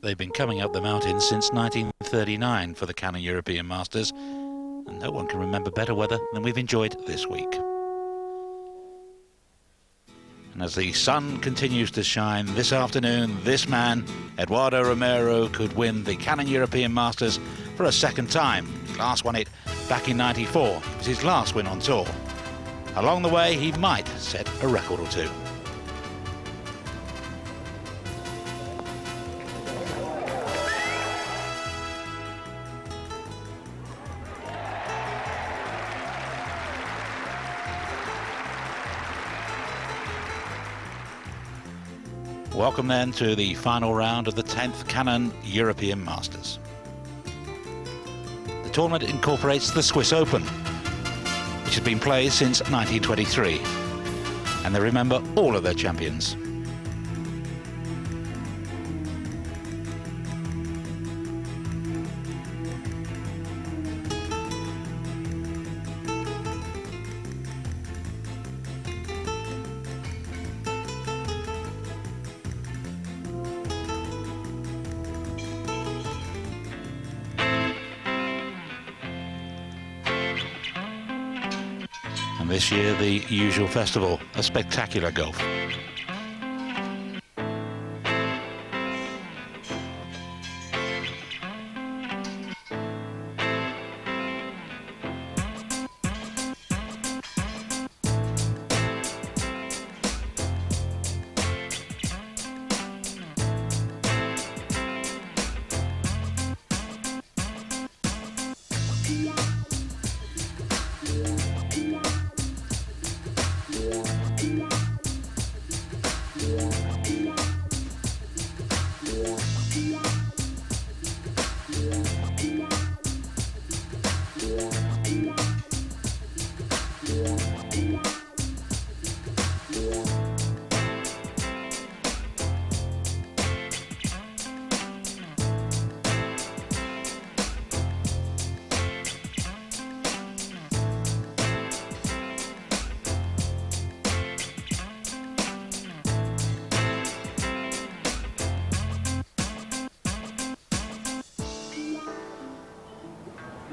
They've been coming up the mountain since 1939 for the Canon European Masters, and no one can remember better weather than we've enjoyed this week. And as the sun continues to shine this afternoon, this man, Eduardo Romero, could win the Canon European Masters for a second time. He last won it back in '94. It was his last win on tour. Along the way, he might set a record or two. Welcome then to the final round of the 10th Canon European Masters. The tournament incorporates the Swiss Open, which has been played since 1923, and they remember all of their champions. And this year, the usual festival, a spectacular golf.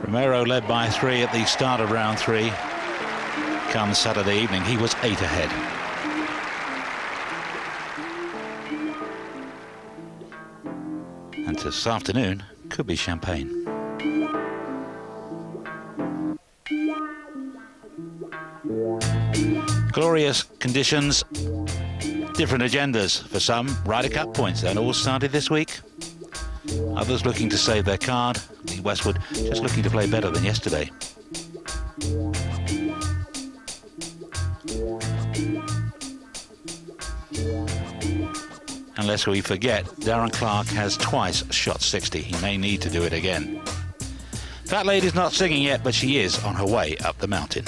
Romero led by 3 at the start of round 3. Come Saturday evening, he was 8 ahead. And this afternoon could be champagne. Glorious conditions, different agendas for some. Ryder Cup points, that all started this week. Others looking to save their card. The Westwood just looking to play better than yesterday. Unless we forget, Darren Clark has twice shot 60. He may need to do it again. That lady's not singing yet, but she is on her way up the mountain.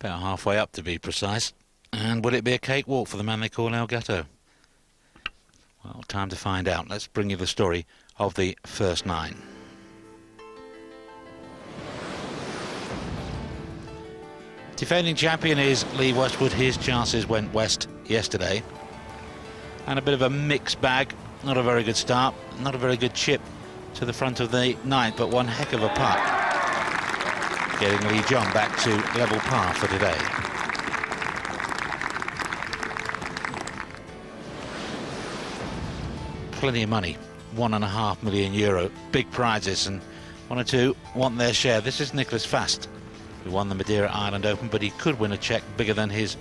About halfway up, to be precise. And will it be a cakewalk for the man they call El Gato? Well, time to find out. Let's bring you the story of the first 9. Defending champion is Lee Westwood. His chances went west yesterday. And a bit of a mixed bag. Not a very good start. Not a very good chip to the front of the 9th, but one heck of a putt. Getting Lee John back to level par for today. Plenty of money, €1.5 million, big prizes, and 1 or 2 want their share. This is Nicholas Fast, who won the Madeira Island Open, but he could win a cheque bigger than his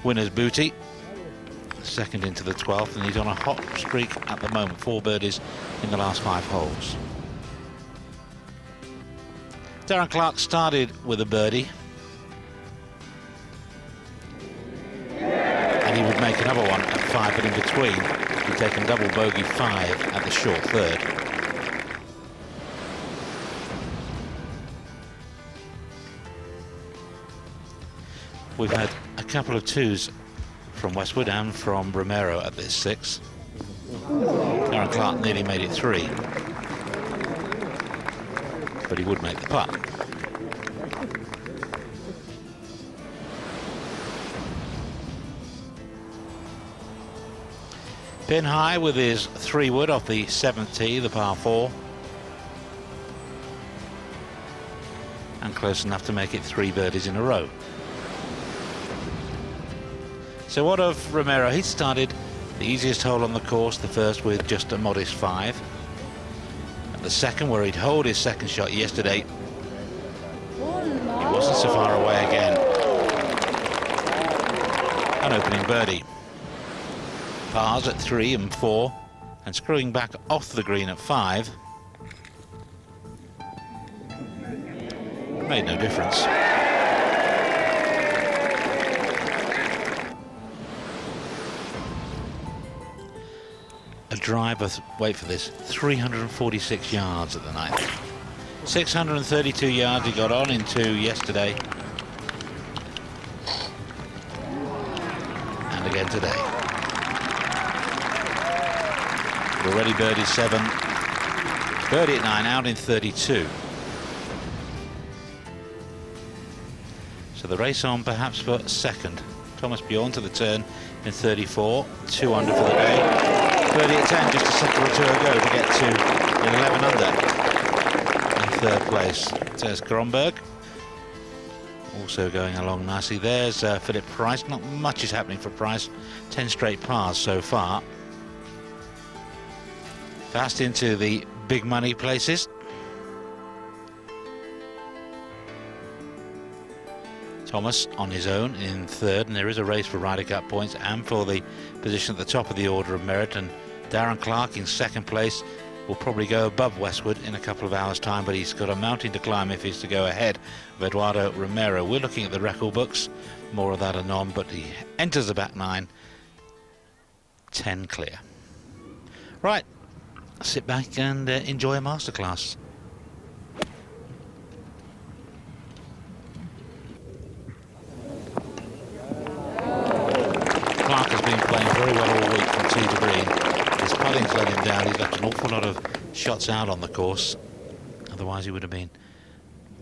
winner's booty. Second into the 12th, and he's on a hot streak at the moment. 4 birdies in the last 5 holes. Darren Clark started with a birdie, and he would make another one at 5, but in between he'd taken double bogey 5 at the short 3rd. We've had a couple of 2s from Westwood and from Romero at this 6. Darren Clark nearly made it 3, but he would make the putt. Pin high with his 3-wood off the 7th tee, the par 4. And close enough to make it 3 birdies in a row. So what of Romero? He started the easiest hole on the course, the first, with just a modest 5. At the second, where he'd hold his second shot yesterday, he wasn't so far away again. An opening birdie. Pars at 3 and 4, and screwing back off the green at 5. Made no difference. A drive of, wait for this, 346 yards at the ninth. 632 yards he got on in 2 yesterday. And again today. Already birdie 7. Birdie at 9, out in 32. So the race on perhaps for second. Thomas Bjorn to the turn in 34. 2 under for the day. Birdie at 10, just a second or two ago to get to 11 under. In 3rd place. There's Kronberg. Also going along nicely. There's Philip Price. Not much is happening for Price. 10 straight pars so far. Fast into the big money places. Thomas on his own in 3rd, and there is a race for Ryder Cup points and for the position at the top of the order of merit. And Darren Clark in 2nd place will probably go above Westwood in a couple of hours' time, but he's got a mountain to climb if he's to go ahead of Eduardo Romero. We're looking at the record books, more of that anon, but he enters the back 9, 10 clear. Right, sit back and enjoy a masterclass. Clark has been playing very well all week from tee to green. His putting's let him down. He's left an awful lot of shots out on the course. Otherwise he would have been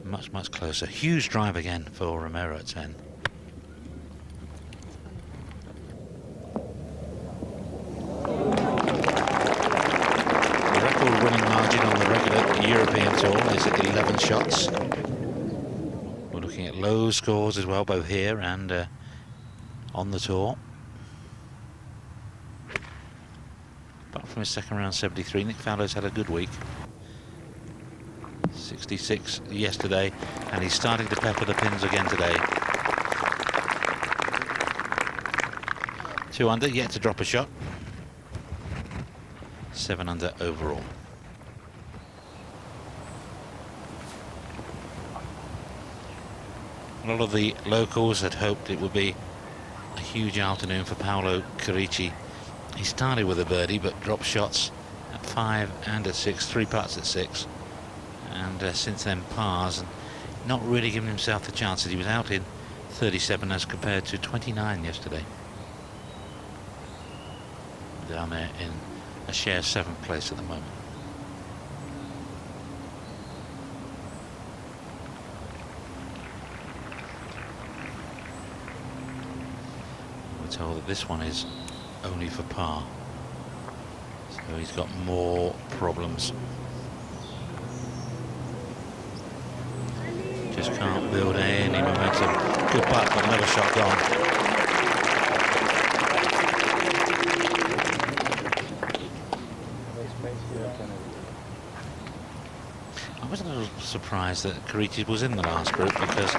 much, much closer. Huge drive again for Romero at 10. The record winning margin on the regular European Tour is at 11 shots. We're looking at low scores as well, both here and on the tour. Apart from his second round 73, Nick Faldo's had a good week. 66 yesterday, and he's starting to pepper the pins again today. 2 under, yet to drop a shot. 7 under overall. A lot of the locals had hoped it would be a huge afternoon for Paolo Carici. He started with a birdie but dropped shots at 5 and at 6, 3 putts at 6, and since then pars, and not really giving himself the chances. He was out in 37 as compared to 29 yesterday. Down there in a share 7th place at the moment. We're told that this one is only for par, so he's got more problems. Just can't build any momentum. Good putt, but another shot gone. I was a little surprised that Carici was in the last group, because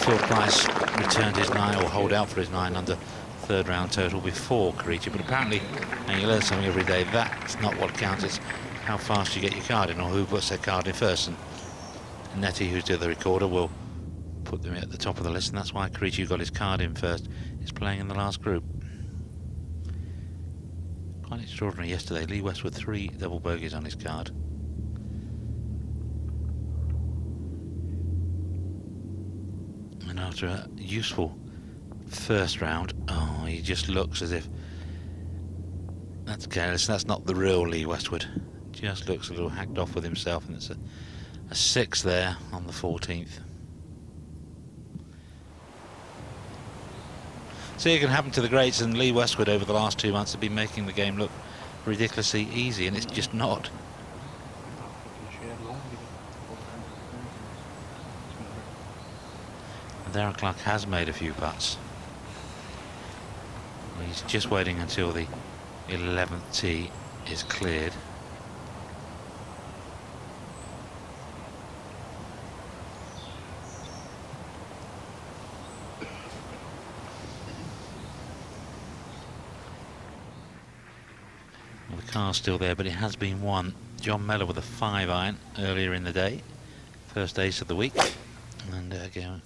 Phil Price returned his 9, or hold out for his 9 under 3rd round total before Carici, but apparently, and you learn something every day, that's not what counts. It's how fast you get your card in, or who puts their card in first. And Nettie, who's doing the recorder, will put them at the top of the list, and that's why Carici got his card in first. He's playing in the last group. Quite extraordinary yesterday. Lee Westwood 3 double bogeys on his card. And after a useful first round, oh, he just looks as if that's careless. That's not the real Lee Westwood. Just looks a little hacked off with himself, and it's a 6 there on the 14th. See, it can happen to the greats, and Lee Westwood over the last 2 months have been making the game look ridiculously easy, and it's just not. And Darren Clark has made a few putts. He's just waiting until the 11th tee is cleared. Well, the car's still there, but it has been won. John Mellor with a 5-iron earlier in the day, first ace of the week, and again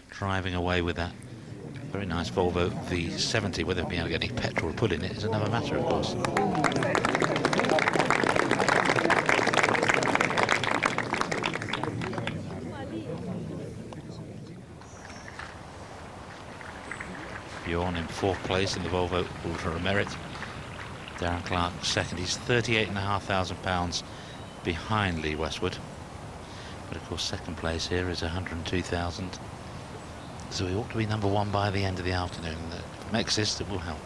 driving away with that very nice Volvo V70. Whether he'll be able to get any petrol put in it is another matter, of course. Bjorn in 4th place in the Volvo Ultra Merit. Darren Clark second. He's £38,500 behind Lee Westwood. But of course, second place here is 102,000. So he ought to be number 1 by the end of the afternoon. If it makes this, it will help.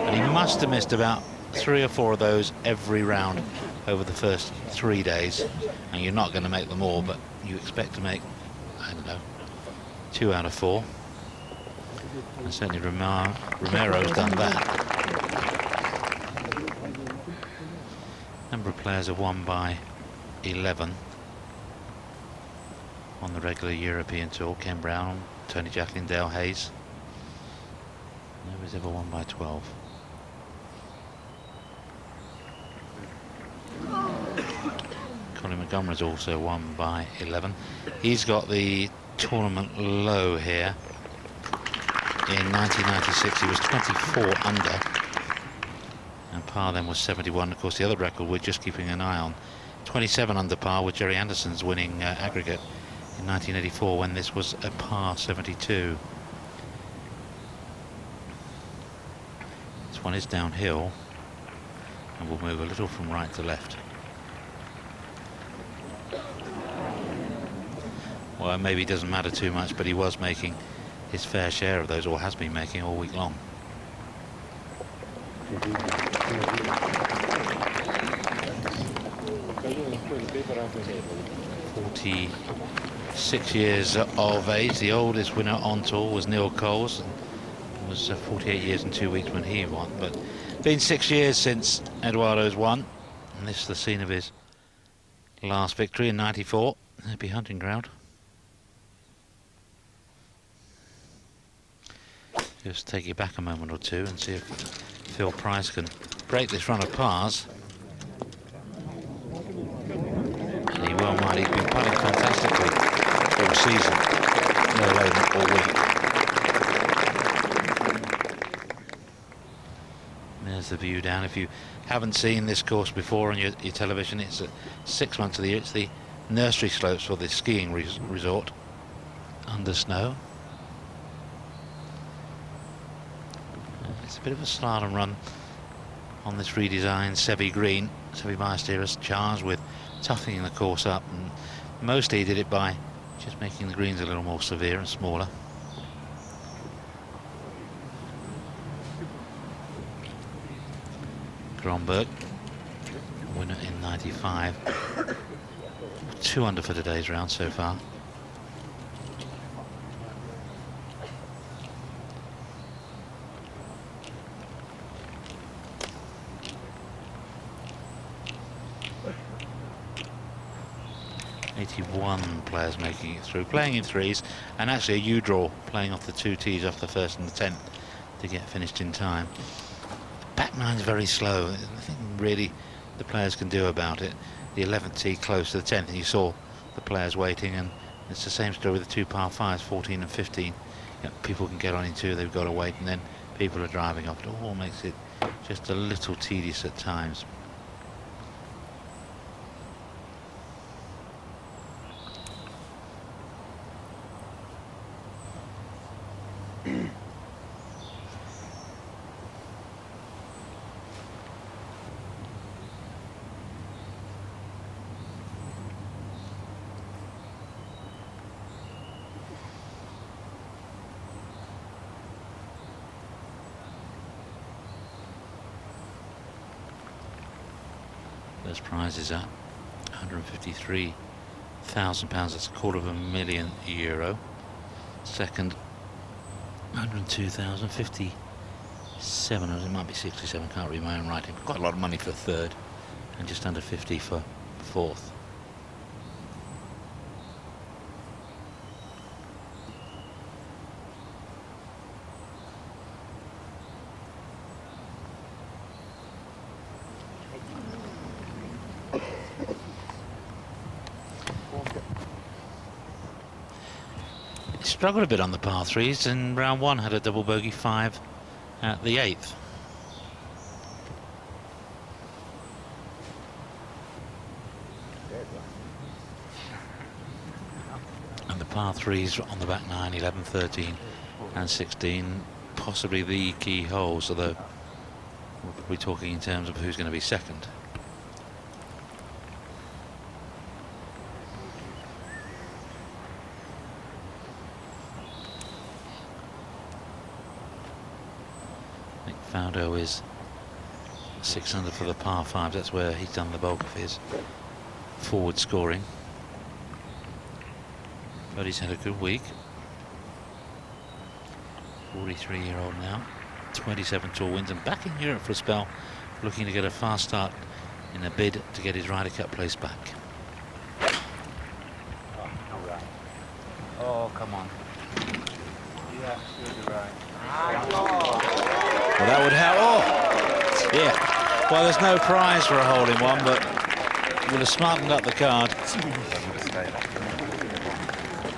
And he must have missed about 3 or 4 of those every round over the first 3 days. And you're not going to make them all, but you expect to make, I don't know, 2 out of 4. And certainly Romero's done that. Number of players have won by 11 on the regular European Tour. Ken Brown, Tony Jacklin, Dale Hayes. Nobody's ever won by 12. Colin Montgomery's also won by 11. He's got the tournament low here. In 1996 he was 24 under, and par then was 71. Of course, the other record we're just keeping an eye on, 27 under par with Jerry Anderson's winning aggregate in 1984, when this was a par 72. This one is downhill and will move a little from right to left. Well, maybe it doesn't matter too much, but he was making his fair share of those, or has been making all week long. 46 years of age. The oldest winner on tour was Neil Coles. It was 48 years and 2 weeks when he won. But been 6 years since Eduardo's won, and this is the scene of his last victory in '94. Happy hunting ground. Just take you back a moment or two and see if Phil Price can break this run of pars. And he well might. He's been putting fantastically all season, let alone all week. There's the view down. If you haven't seen this course before on your television, it's 6 months of the year. It's the nursery slopes for the skiing resort under snow. It's a bit of a slalom run on this redesigned Seve green. Seve Ballesteros is charged with toughening the course up, and mostly he did it by just making the greens a little more severe and smaller. Gromberg, winner in '95. 2 under for today's round so far. Players making it through, playing in threes, and actually a U-draw, playing off the 2 tees off the 1st and the 10th to get finished in time. Back nine's very slow. Nothing really the players can do about it. The 11th tee close to the 10th, and you saw the players waiting, and it's the same story with the 2 par 5s, 14 and 15. You know, people can get on in 2, they've got to wait, and then people are driving off. It all makes it just a little tedious at times. First prize is at £153,000. That's €250,000. Second, 102,000, 57, or it might be 67, can't read my own writing. Quite a lot of money for third, and just under 50 for fourth. Struggled a bit on the par threes, and round one had a double bogey 5 at the 8th. And the par threes on the back 9, 11, 13 and 16, possibly the key holes, although we're talking in terms of who's going to be second. Beddow is 600 for the par 5. That's where he's done the bulk of his forward scoring. But he's had a good week. 43-year-old now, 27 tour wins, and back in Europe for a spell, looking to get a fast start in a bid to get his Ryder Cup place back. Oh, all right. Oh, come on. Yeah, you're right. Well, that would help. Oh, yeah. Well, there's no prize for a hole-in-one, but would have smartened up the card.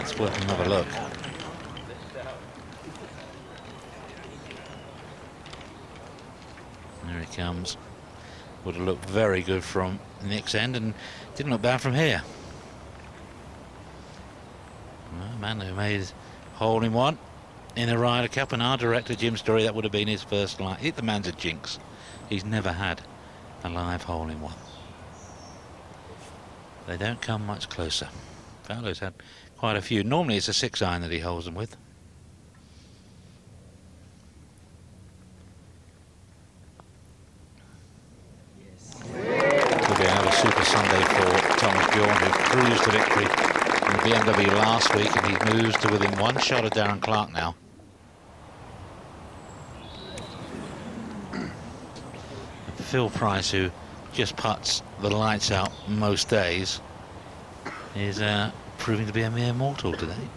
It's worth another look. There he comes. Would have looked very good from Nick's end, and didn't look bad from here. Well, a man who made hole-in-one in a Ryder Cup, and our director Jim Story, that would have been his first line. The man's a jinx. He's never had a live hole-in-one. They don't come much closer. Fowler's had quite a few. Normally it's a 6-iron that he holds them with. Could be another super Sunday for Thomas Bjorn, who cruised to victory in the BMW last week, and he moves to within 1 shot of Darren Clark now. Phil Price, who just putts the lights out most days, is proving to be a mere mortal today.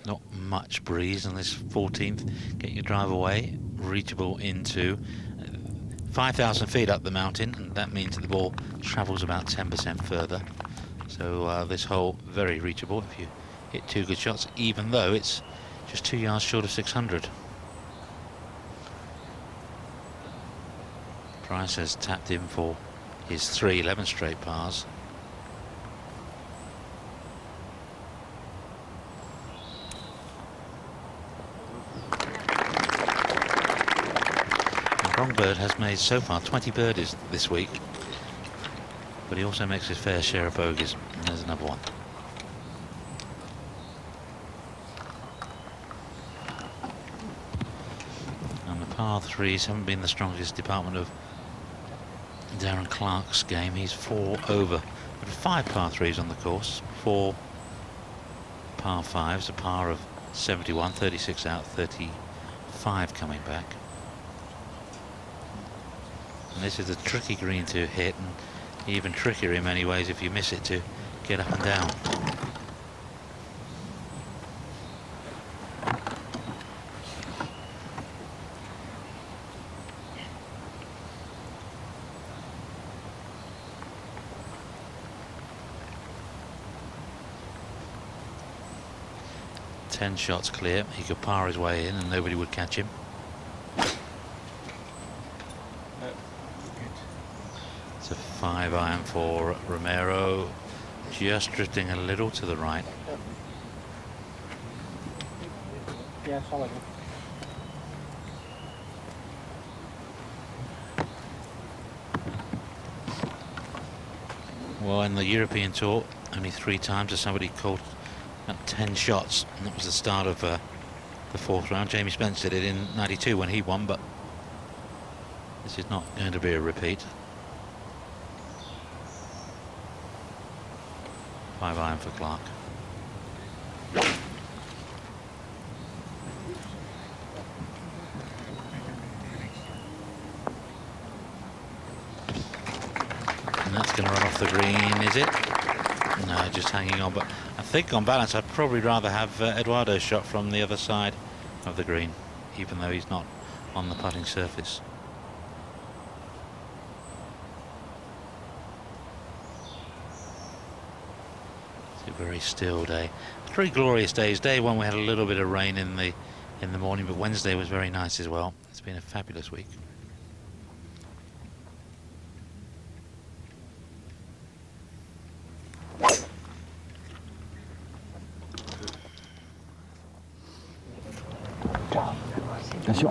Not much breeze on this 14th. Get your drive away, reachable into 5,000 feet up the mountain, and that means that the ball travels about 10% further. So this hole very reachable if you hit 2 good shots, even though it's just 2 yards short of 600. Price has tapped in for his 3 11 straight pars. Bird has made so far 20 birdies this week, but he also makes his fair share of bogeys, and there's another one. And the par threes haven't been the strongest department of Darren Clark's game. He's 4 over, but 5 par threes on the course, 4 par 5s, a par of 71, 36 out, 35 coming back. And this is a tricky green to hit, and even trickier in many ways if you miss it to get up and down. Ten shots clear. He could par his way in and nobody would catch him. It's a 5-iron for Romero, just drifting a little to the right. Yeah, solid. Well, in the European Tour, only 3 times as somebody called at 10 shots, and that was the start of the 4th round. Jamie Spence did it in '92 when he won, but this is not going to be a repeat. 5 iron for Clark. And that's going to run off the green, is it? No, just hanging on. But I think on balance I'd probably rather have Eduardo's shot from the other side of the green, even though he's not on the putting surface. It's a very still day. 3 glorious days. Day 1 we had a little bit of rain in the morning, but Wednesday was very nice as well. It's been a fabulous week. That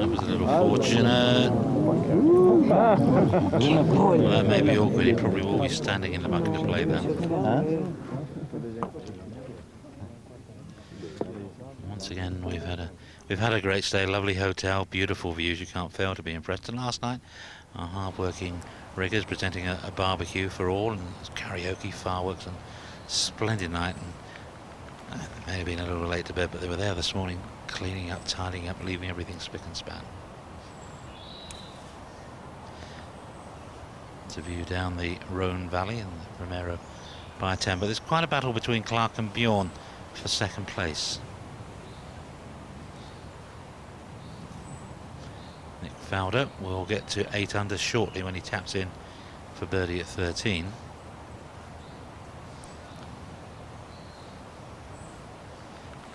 was a little fortunate. Well, that may be awkward. He probably will be standing in the bucket to play then. Once again, we've had a great stay. Lovely hotel, beautiful views. You can't fail to be impressed. And last night, our hard-working riggers presenting a barbecue for all, and karaoke, fireworks, and splendid night. And they may have been a little late to bed, but they were there this morning, cleaning up, tidying up, leaving everything spick and span. It's a view down the Rhone Valley and the Romero by 10, but there's quite a battle between Clark and Bjorn for 2nd place. Nick Faldo will get to 8 under shortly when he taps in for birdie at 13.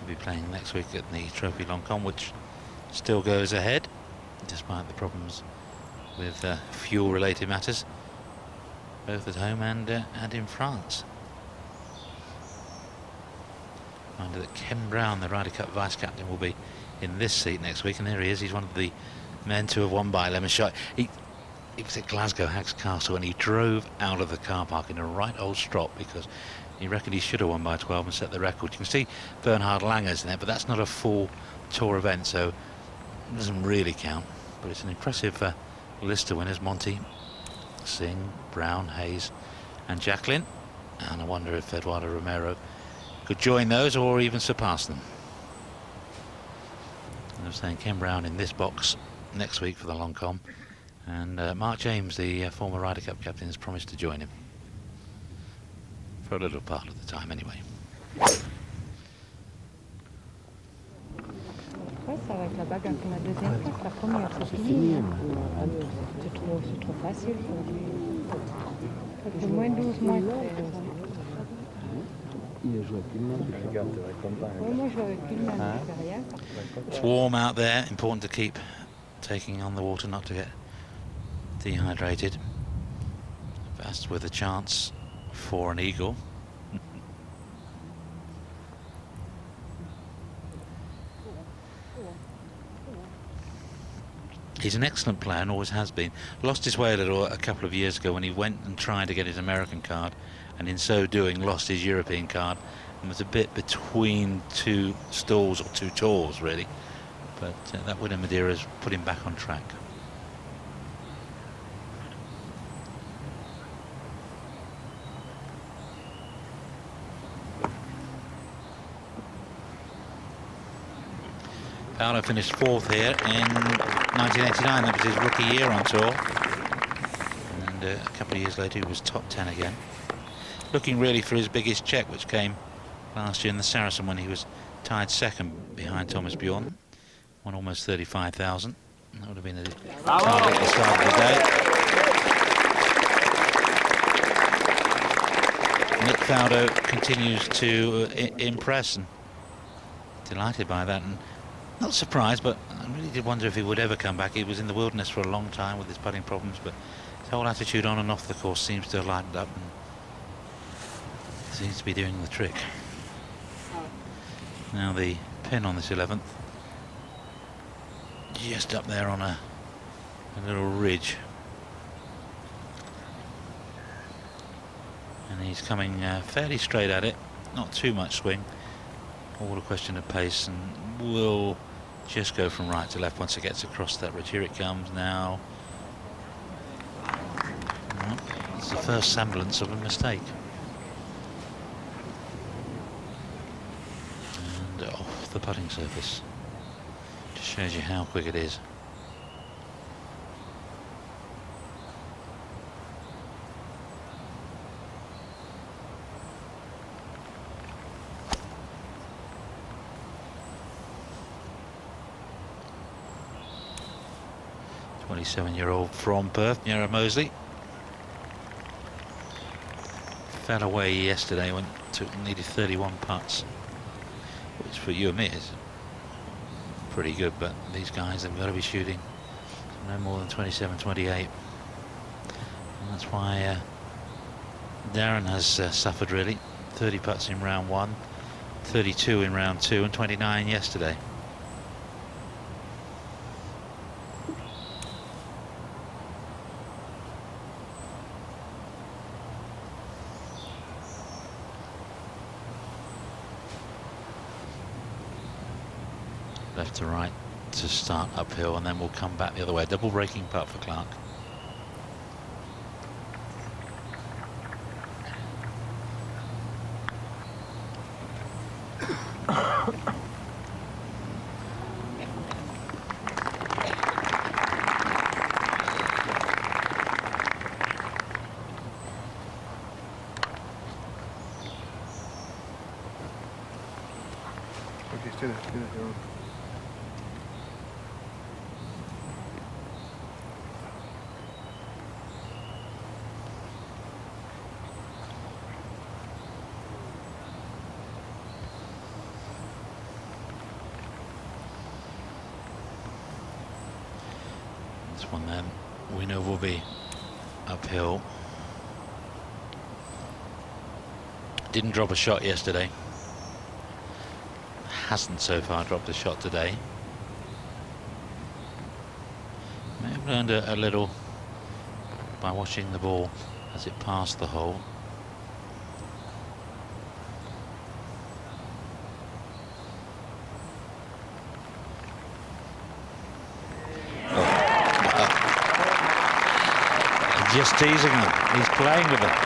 Be playing next week at the Trophy Longcombe, which still goes ahead despite the problems with fuel related matters, both at home and in France. Reminder that Ken Brown, the Ryder Cup vice captain, will be in this seat next week, and there he is. He's one of the men to have won by lemon shot. He was at Glasgow Haggs Castle and he drove out of the car park in a right old strop because he reckoned he should have won by 12 and set the record. You can see Bernhard Langer's in there, but that's not a full tour event, so it doesn't really count. But it's an impressive list of winners: Monty, Singh, Brown, Hayes and Jacqueline. And I wonder if Eduardo Romero could join those or even surpass them. And I'm saying Ken Brown in this box next week for the Longcombe, and Mark James, the former Ryder Cup captain, has promised to join him. For a little part of the time anyway. Ouais, ça va être la bagarre pour la 2e place. La première, c'est fini. C'est trop facile. Ça fait moins 12, moins 13. Ouais, moi, je joue avec Pillman, je fais rien. It's warm out there. Important to keep taking on the water, not to get dehydrated. Fast with a chance for an eagle. He's an excellent player and always has been. Lost his way a little a couple of years ago when he went and tried to get his American card, and in so doing lost his European card and was a bit between 2 stalls, or 2 tours really. But that win in Madeira has put him back on track. Paolo finished 4th here in 1989. That was his rookie year on tour, and a couple of years later he was top 10 again, looking really for his biggest check, which came last year in the Saracen when he was tied 2nd behind Thomas Bjorn, won almost 35,000. That would have been a target at the start of the day. Nick Faldo continues to impress, and delighted by that, and not surprised, but I really did wonder if he would ever come back. He was in the wilderness for a long time with his putting problems, but his whole attitude on and off the course seems to have lightened up and seems to be doing the trick. Now the pin on this 11th, just up there on a little ridge. And he's coming fairly straight at it, not too much swing, all a question of pace, and will just go from right to left once it gets across that ridge. Here it comes now. Well, it's the first semblance of a mistake. And off the putting surface. Just shows you how quick it is. '27-year-old from Perth, Romero Mosley. Fell away yesterday when needed 31 putts, which for you and me is pretty good, but these guys have got to be shooting no more than 27, 28. And that's why Darren has suffered really. 30 putts in round 1, 32 in round 2, and 29 yesterday. Left to right to start uphill, and then we'll come back the other way. Double breaking putt for Clark. This one then we know will be uphill. Didn't drop a shot yesterday. Hasn't so far dropped a shot today. May have learned a little by watching the ball as it passed the hole. Just teasing them. He's playing with them.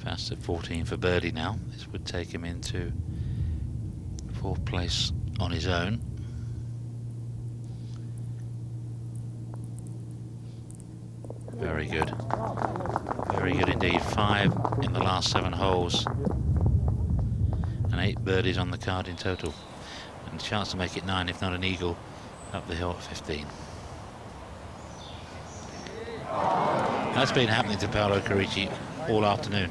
Fast at 14 for birdie now. This would take him into 4th place on his own. Very good. Very good indeed. 5 in the last 7 holes. And 8 birdies on the card in total, and a chance to make it 9 if not an eagle up the hill at 15. That's been happening to Paolo Caricci all afternoon.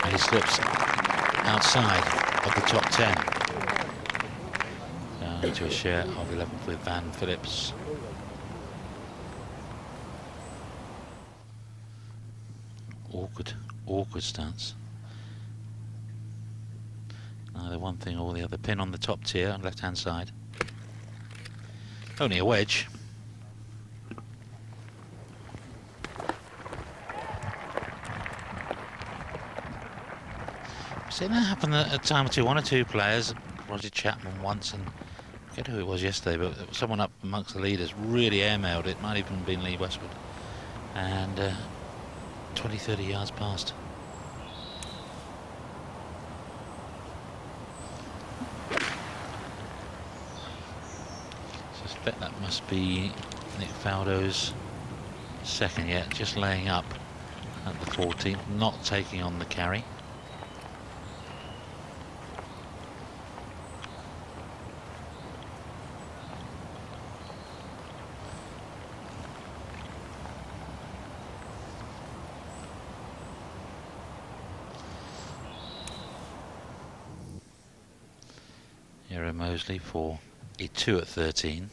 And he slips outside of the top 10 down into a share of 11th with Van Phillips. Awkward stance. Neither one thing or the other. Pin on the top tier on left hand side. Only a wedge. I've seen that happen a time or two. 1 or 2 players, Roger Chapman once, and I forget who it was yesterday, but someone up amongst the leaders really airmailed it. Might even have been Lee Westwood. And 20-30 yards past. Suspect that must be Nick Faldo's second yet, just laying up at the 14th, not taking on the carry. Mosley for a 2 at 13.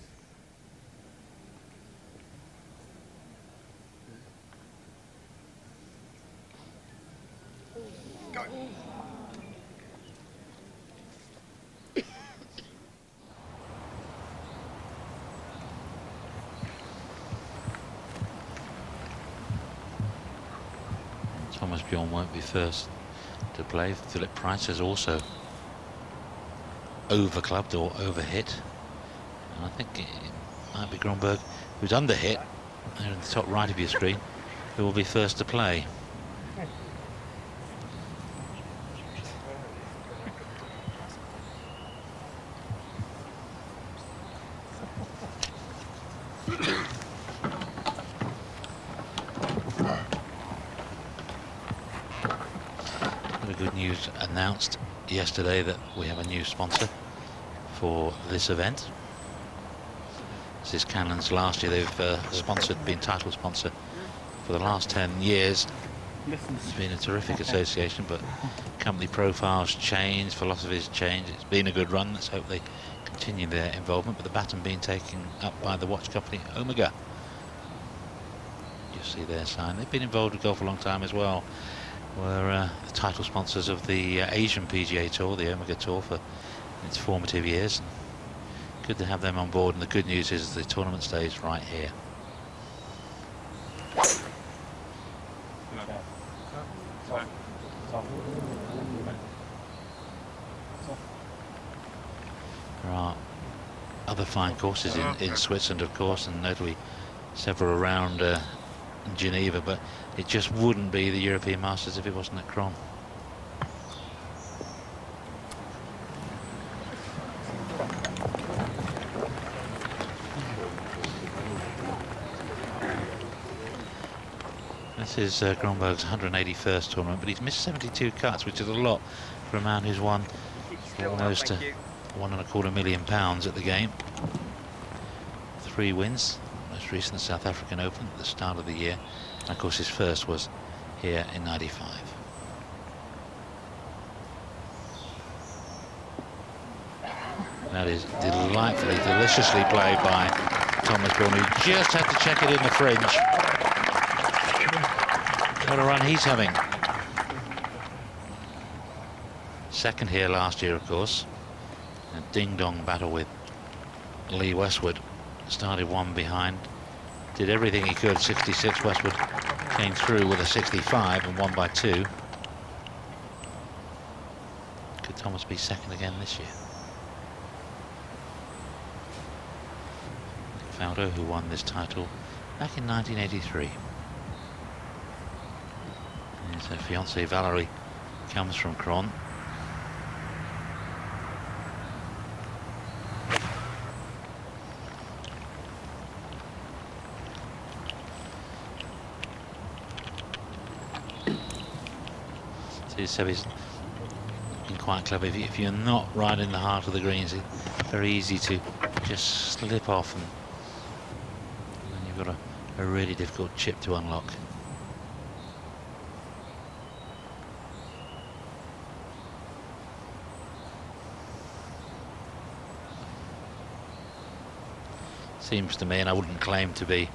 Thomas Bjorn won't be first to play. Philip Price has also overclubbed or overhit. And I think it might be Grönberg who's underhit, there in the top right of your screen, who will be first to play. Good news announced yesterday that we have a new sponsor for this event. This is Canon's last year. They've been title sponsor for the last 10 years. It's been a terrific association, but company profiles change, philosophies change. It's been a good run. Let's hope they continue their involvement, but the baton being taken up by the watch company Omega. You see their sign. They've been involved with golf a long time as well. Were the title sponsors of the Asian PGA Tour, the Omega Tour, for its formative years. Good to have them on board, and the good news is the tournament stays right here. There are other fine courses in Switzerland, of course, and notably several around Geneva, but it just wouldn't be the European Masters if it wasn't at Cron. This is Grönberg's 181st tournament, but he's missed 72 cuts, which is a lot for a man who's won almost £1.25 million at the game. 3 wins, most recent South African Open at the start of the year, and of course his first was here in '95. That is delightfully, deliciously played by Thomas Bjorn, who just had to check it in the fringe. What a run he's having. Second here last year, of course. A ding-dong battle with Lee Westwood. Started one behind, did everything he could. 66. Westwood came through with a 65 and won by 2. Could Thomas be second again this year? Beddow, who won this title back in 1983. His fiancée Valerie comes from Cron. So he's been quite clever. If you're not right in the heart of the greens, it's very easy to just slip off, and then you've got a really difficult chip to unlock. Seems to me, and I wouldn't claim to be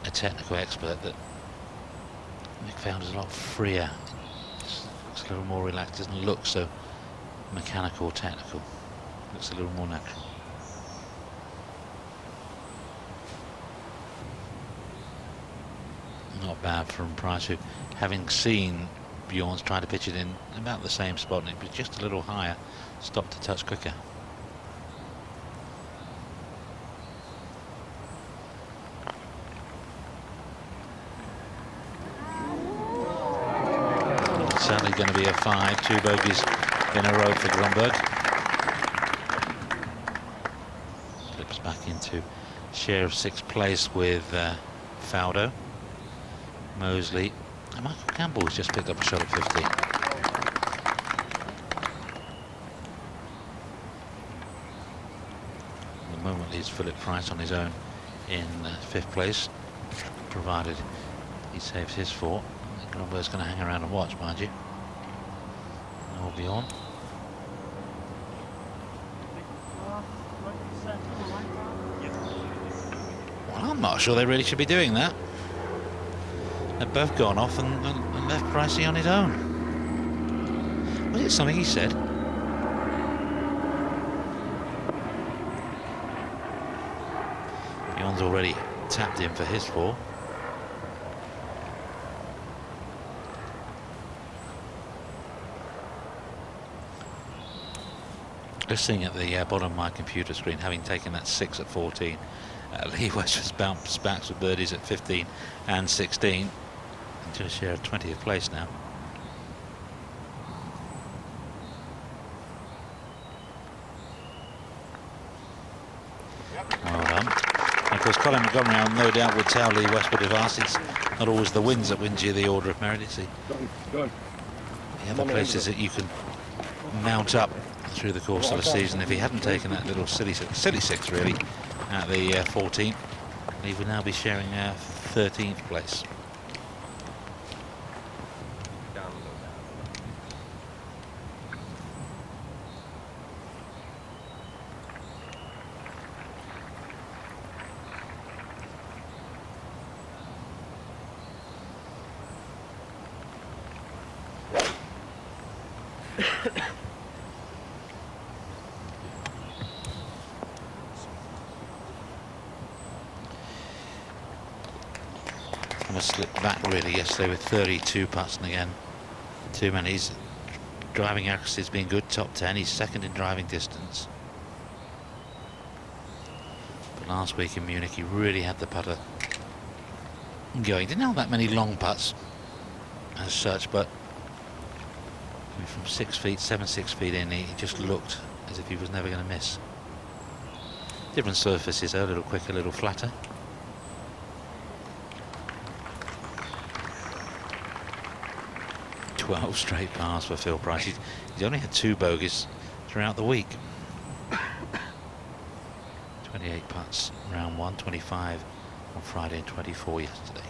a technical expert, that McFounder's a lot freer. A little more relaxed, doesn't look so mechanical or technical, looks a little more natural. Not bad from Price, who, having seen Bjorn's try to pitch it in about the same spot, and it was just a little higher, stopped a touch quicker. Certainly going to be a 5, 2 bogeys in a row for Grönberg. Slips back into share of 6th place with Beddow, Mosley, and Michael Campbell's just picked up a shot at 50. At the moment leads Philip Price on his own in 5th place, provided he saves his 4. Grönberg's going to hang around and watch, mind you. And we'll be on. Well, I'm not sure they really should be doing that. They've both gone off and left Pricey on his own. Was it something he said? Bjorn's already tapped in for his 4. Just seeing at the bottom of my computer screen, having taken that 6 at 14, Lee West has bounced back with birdies at 15 and 16 into a share of 20th place now. Well done. And of course, Colin Montgomery, no doubt, would tell Lee West would have asked. It's not always the wins that wins you the Order of Merit. It's the other places that you can mount up through the course of the season. If he hadn't taken that little silly six really at the 14th, he would now be sharing 13th place. Slipped back really yesterday with 32 putts, and again too many. His driving accuracy has been good, top 10. He's second in driving distance, but last week in Munich he really had the putter going. Didn't have that many long putts as such, but from 6 feet, 6 feet in, he just looked as if he was never going to miss. Different surfaces though, a little quicker, a little flatter. 12 straight pars for Phil Price. He's only had 2 bogeys throughout the week. 28 putts round 1, 25 on Friday and 24 yesterday.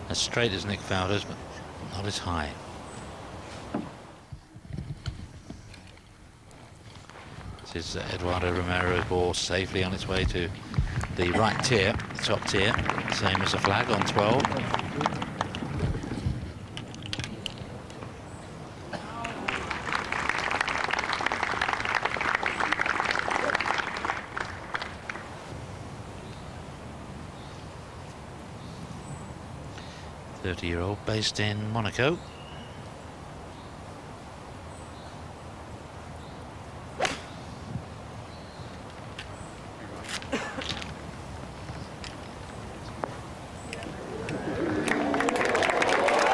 As straight as Nick Fowler's, but not as high. This is Eduardo Romero's ball safely on its way to the right tier, the top tier, same as the flag on 12. Year-old based in Monaco.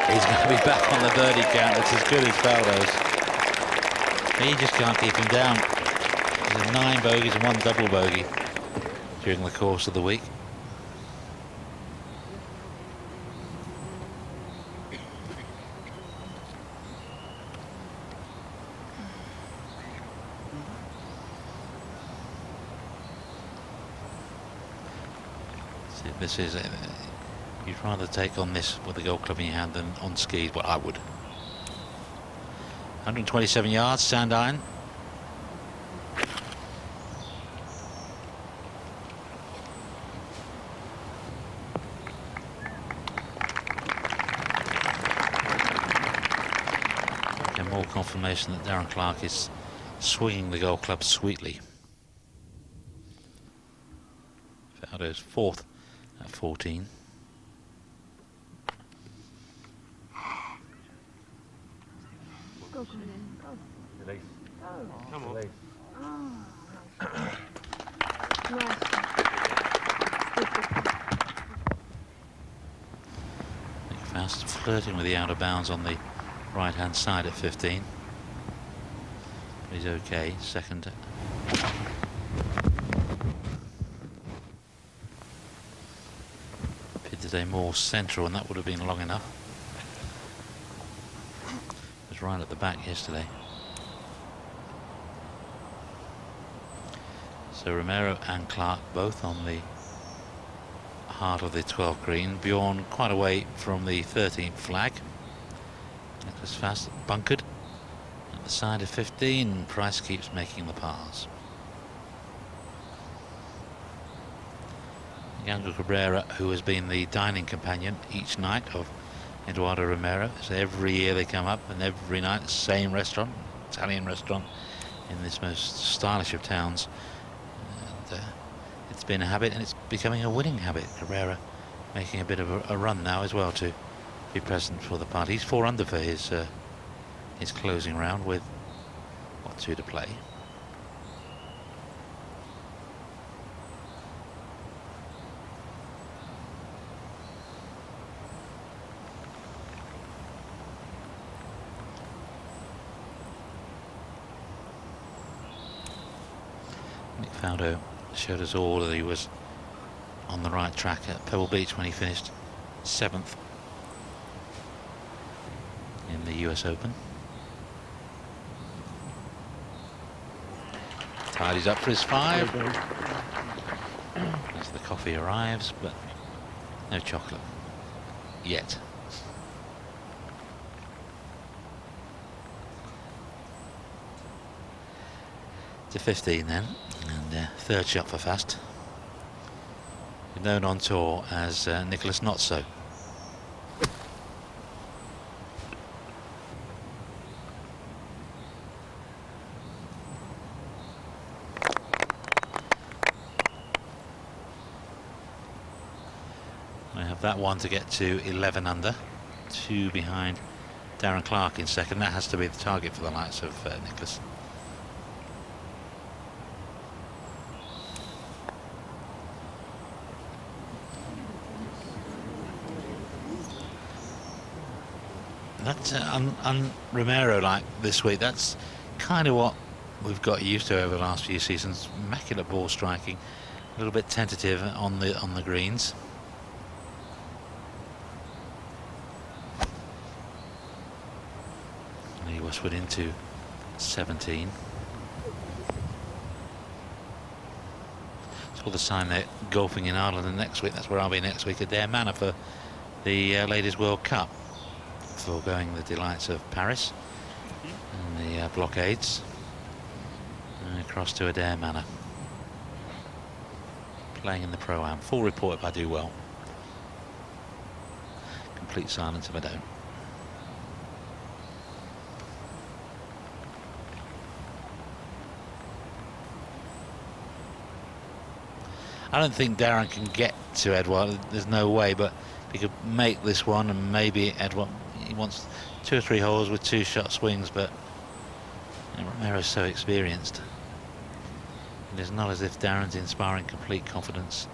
He's going to be back on the birdie count. That's as good as Faldo's. He just can't keep him down. He's had 9 bogeys and 1 double bogey during the course of the week. This is you'd rather take on this with a golf club in your hand than on skis. Well, I would. 127 yards, sand iron. And more confirmation that Darren Clark is swinging the golf club sweetly. Fowler's 4th. At 14. Go, Colin, go. Release. Oh. Come on. Release. Oh. Nice. Nick Fast flirting with the out of bounds on the right hand side at 15. But he's okay, second. A more central, and that would have been long enough. It was right at the back yesterday. So Romero and Clark both on the heart of the 12th green. Bjorn quite away from the 13th flag. Nicholas Fast bunkered at the side of 15. Price keeps making the pars. Yango Cabrera, who has been the dining companion each night of Eduardo Romero. So every year they come up, and every night, same restaurant, Italian restaurant in this most stylish of towns. And it's been a habit, and it's becoming a winning habit. Herrera making a bit of a run now as well to be present for the party. He's 4 under for his closing round with, what, 2 to play. Beddow showed us all that he was on the right track at Pebble Beach when he finished 7th in the US Open. Tidy's up for his 5 as the coffee arrives, but no chocolate yet. To 15 then, and 3rd shot for Fast. Known on tour as Nicholas Not So. I have that one to get to 11 under, 2 behind Darren Clark in second. That has to be the target for the likes of Nicholas. That's on Romero like this week. That's kind of what we've got used to over the last few seasons. Immaculate ball striking, a little bit tentative on the greens. And he westward into 17. It's all the sign they're golfing in Ireland, and next week, that's where I'll be next week, at Dare Manor for the Ladies World Cup. Foregoing the delights of Paris and the blockades, and across to Adair Manor, playing in the Pro-Am. Full report if I do well. Complete silence if I don't. I don't think Darren can get to Edouard, there's no way, but he could make this one, and maybe Edouard, he wants 2 or 3 holes with 2 shot swings, but Romero's so experienced. It is not as if Darren's inspiring complete confidence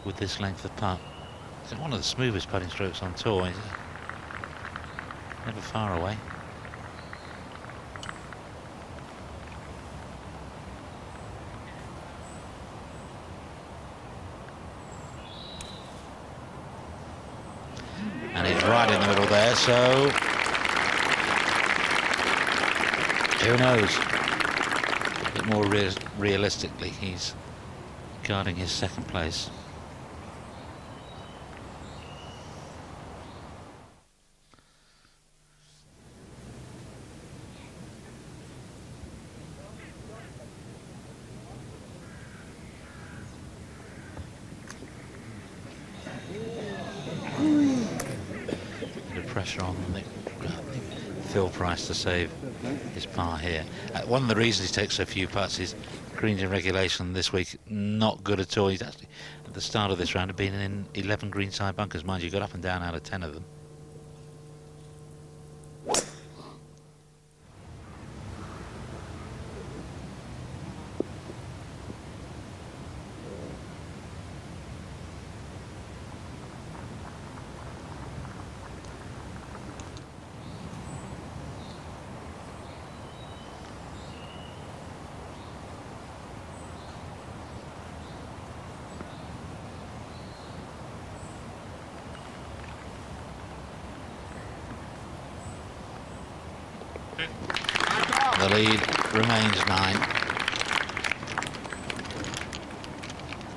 with this length of putt. It's one of the smoothest putting strokes on tour. He's never far away. And he's right in the middle there, so who knows? A bit more realistically, he's guarding his 2nd place. Pressure on Phil Price to save his par here. One of the reasons he takes so few putts is greens in regulation this week not good at all. He's actually at the start of this round had been in 11 greenside bunkers, mind you, got up and down out of 10 of them. The lead remains 9.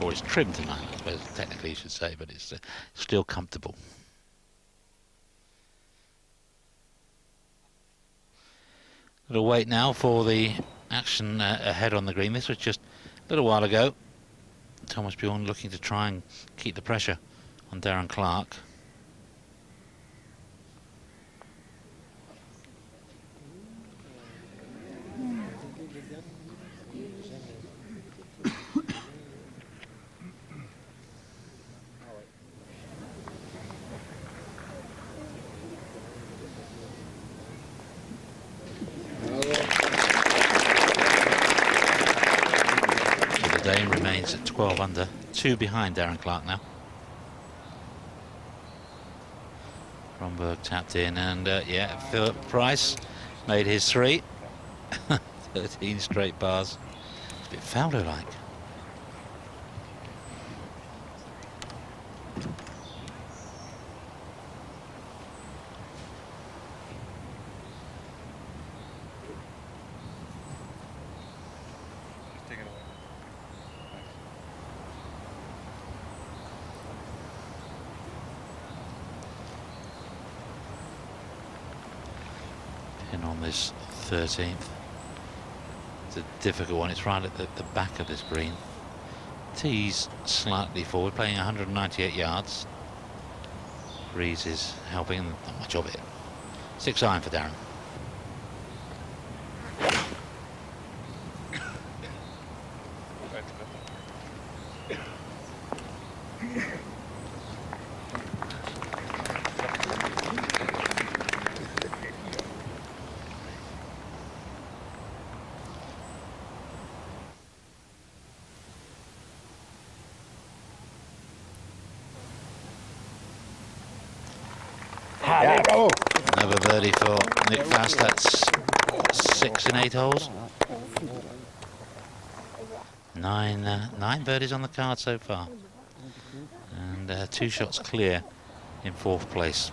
Or it's trimmed to 9, I suppose, technically you should say, but it's still comfortable. Little wait now for the action ahead on the green. This was just a little while ago. Thomas Bjorn looking to try and keep the pressure on Darren Clark. day and remains at 12 under, 2 behind Darren Clark now. Romberg tapped in, and yeah, Philip Price made his 3. 13 straight bars. A bit Fowler-like. On this 13th, it's a difficult one. It's right at the back of this green. Tees slightly forward, playing 198 yards. Breeze is helping, not much of it. 6 iron for Darren. Another birdie for Nick Fast. That's 6 in 8 holes. 9 birdies on the card so far, and 2 shots clear in 4th place.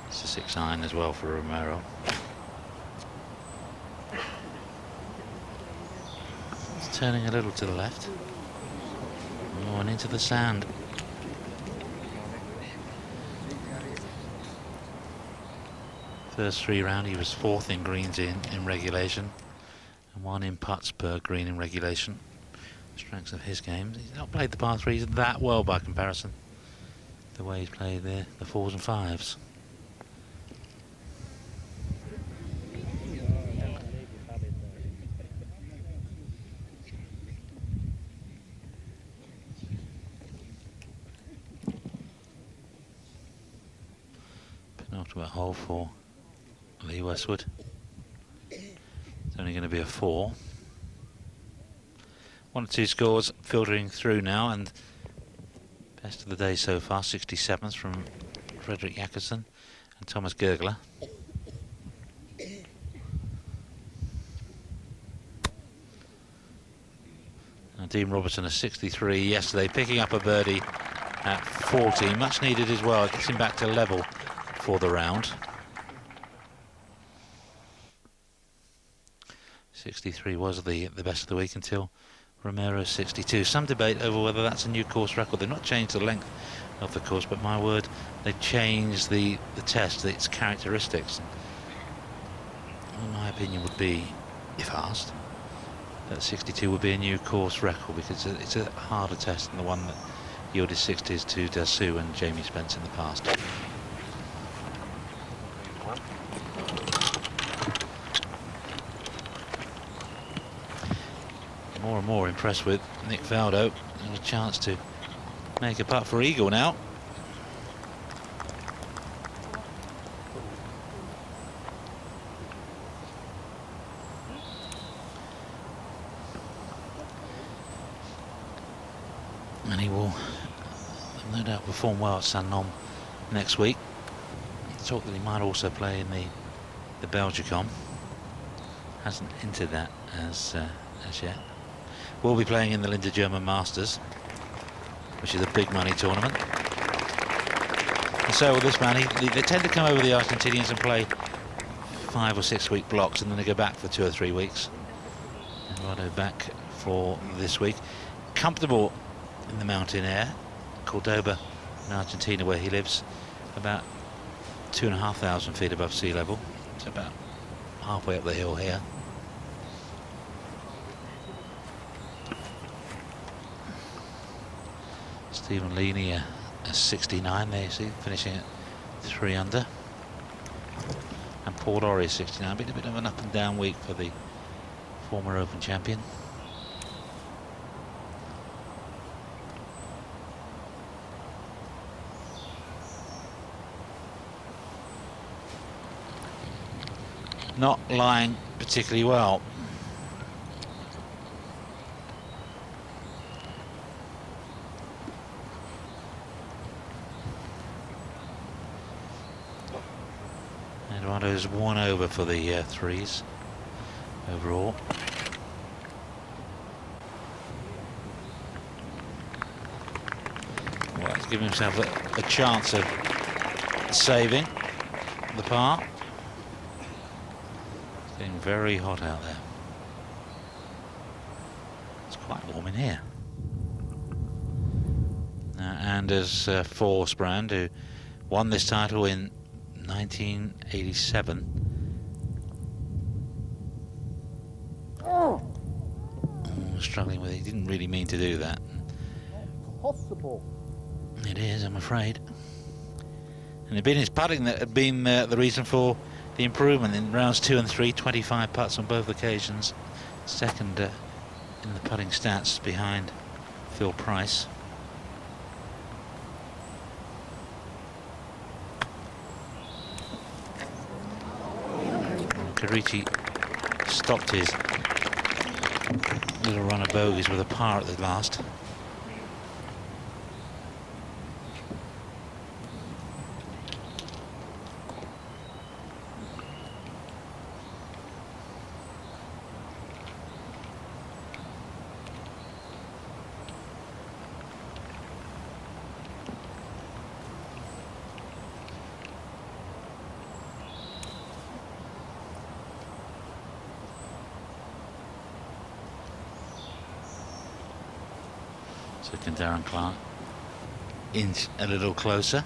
It's a 6 iron as well for Romero. Turning a little to the left. Oh, and into the sand. First 3 round he was 4th in greens in regulation, and 1 in putts per green in regulation. Strengths of his game. He's not played the par 3s that well by comparison. The way he's played the 4s and 5s. Penultimate hole for Lee Westwood. It's only going to be a 4. 1 or 2 scores filtering through now, and best of the day so far, 67th from Frederick Jakobsen and Thomas Gergler. And Dean Robertson a 63 yesterday, picking up a birdie at 40, much needed as well. It gets him back to level for the round. 63 was the best of the week until Romero 62. Some debate over whether that's a new course record. They've not changed the length of the course, but my word, they've changed the test, its characteristics. And my opinion would be, if asked, that 62 would be a new course record, because it's a harder test than the one that yielded 60s to Dasu and Jamie Spence in the past. More and more impressed with Nick Faldo. There's a chance to make a putt for eagle now. And he will no doubt perform well at San Nom next week. Talk that he might also play in the Belgicom. Hasn't hinted that as yet. Will be playing in the Linda German Masters, which is a big money tournament. And so with this man, they tend to come over, the Argentinians, and play 5 or 6 week blocks, and then they go back for 2 or 3 weeks. Eduardo back for this week. Comfortable in the mountain air. Cordoba in Argentina, where he lives, about 2,500 feet above sea level. It's about halfway up the hill here. Stephen Leaney a 69 there, you see, finishing at 3 under. And Paul Lawrie 69, been a bit of an up and down week for the former Open champion. not lying particularly well. Eduardo's 1 over for the threes overall. Well, he's giving himself a chance of saving the par. It's getting very hot out there. It's quite warm in here. Now Anders Forsbrand, who won this title in 1987. Struggling with it. He didn't really mean to do that. Possible. It is, I'm afraid. And it'd been his putting that had been the reason for the improvement in rounds 2 and 3. 25 putts on both occasions. Second in the putting stats behind Phil Price. Karichi stopped his little run of bogeys with a par at the last. So can Darren Clark inch a little closer?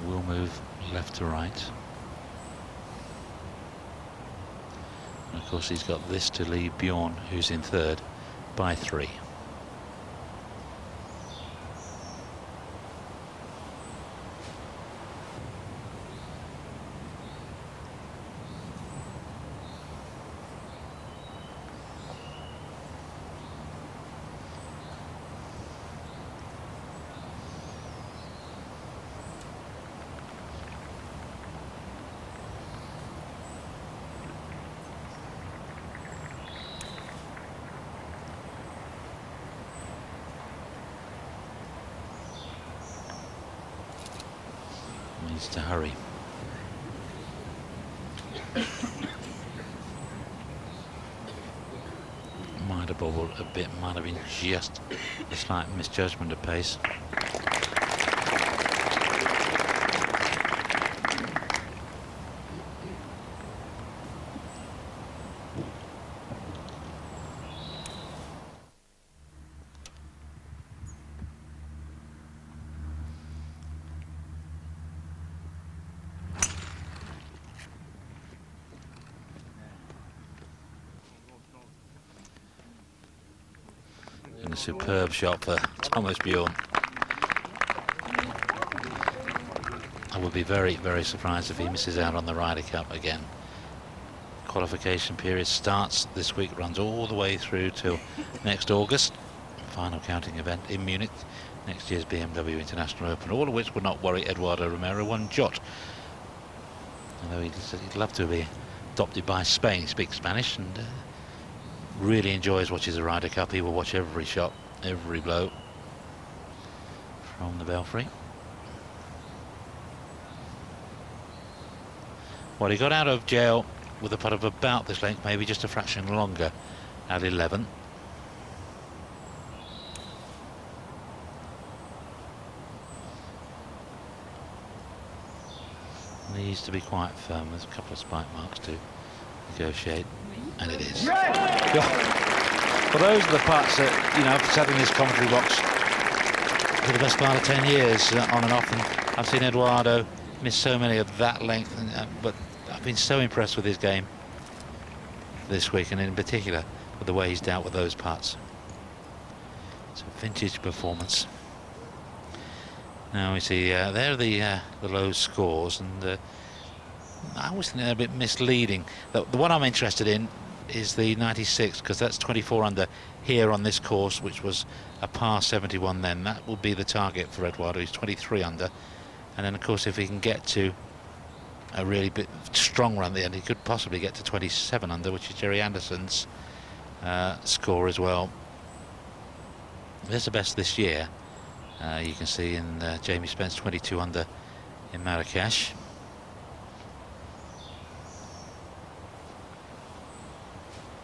We'll move left to right. And of course he's got this to lead Bjorn, who's in third, by 3. Needs to hurry. Might have bobbled a bit, might have been just a slight misjudgment of pace. And a superb shot for Thomas Bjorn. I would be very, very surprised if he misses out on the Ryder Cup again. Qualification period starts this week, runs all the way through till next August. Final counting event in Munich, next year's BMW International Open, all of which would not worry Eduardo Romero one jot. Although he'd love to be adopted by Spain. He speaks Spanish and really enjoys watching the Ryder Cup. He will watch every shot, every blow from the belfry. Well, he got out of jail with a putt of about this length, maybe just a fraction longer, at 11. Needs to be quite firm. There's a couple of spike marks to negotiate, and it is. Well, those are the putts that, you know, I've sat in this commentary box for the best part of 10 years on and off, and I've seen Eduardo miss so many of that length, but I've been so impressed with his game this week, and in particular with the way he's dealt with those putts. It's a vintage performance. Now we see there are the low scores, and I always think they're a bit misleading. The one I'm interested in is the 96, because that's 24 under here on this course, which was a par 71 then. That will be the target for Eduardo. He's 23 under. And then, of course, if he can get to a really bit strong run at the end, he could possibly get to 27 under, which is Jerry Anderson's score as well. There's the best this year. You can see in Jamie Spence 22 under in Marrakesh.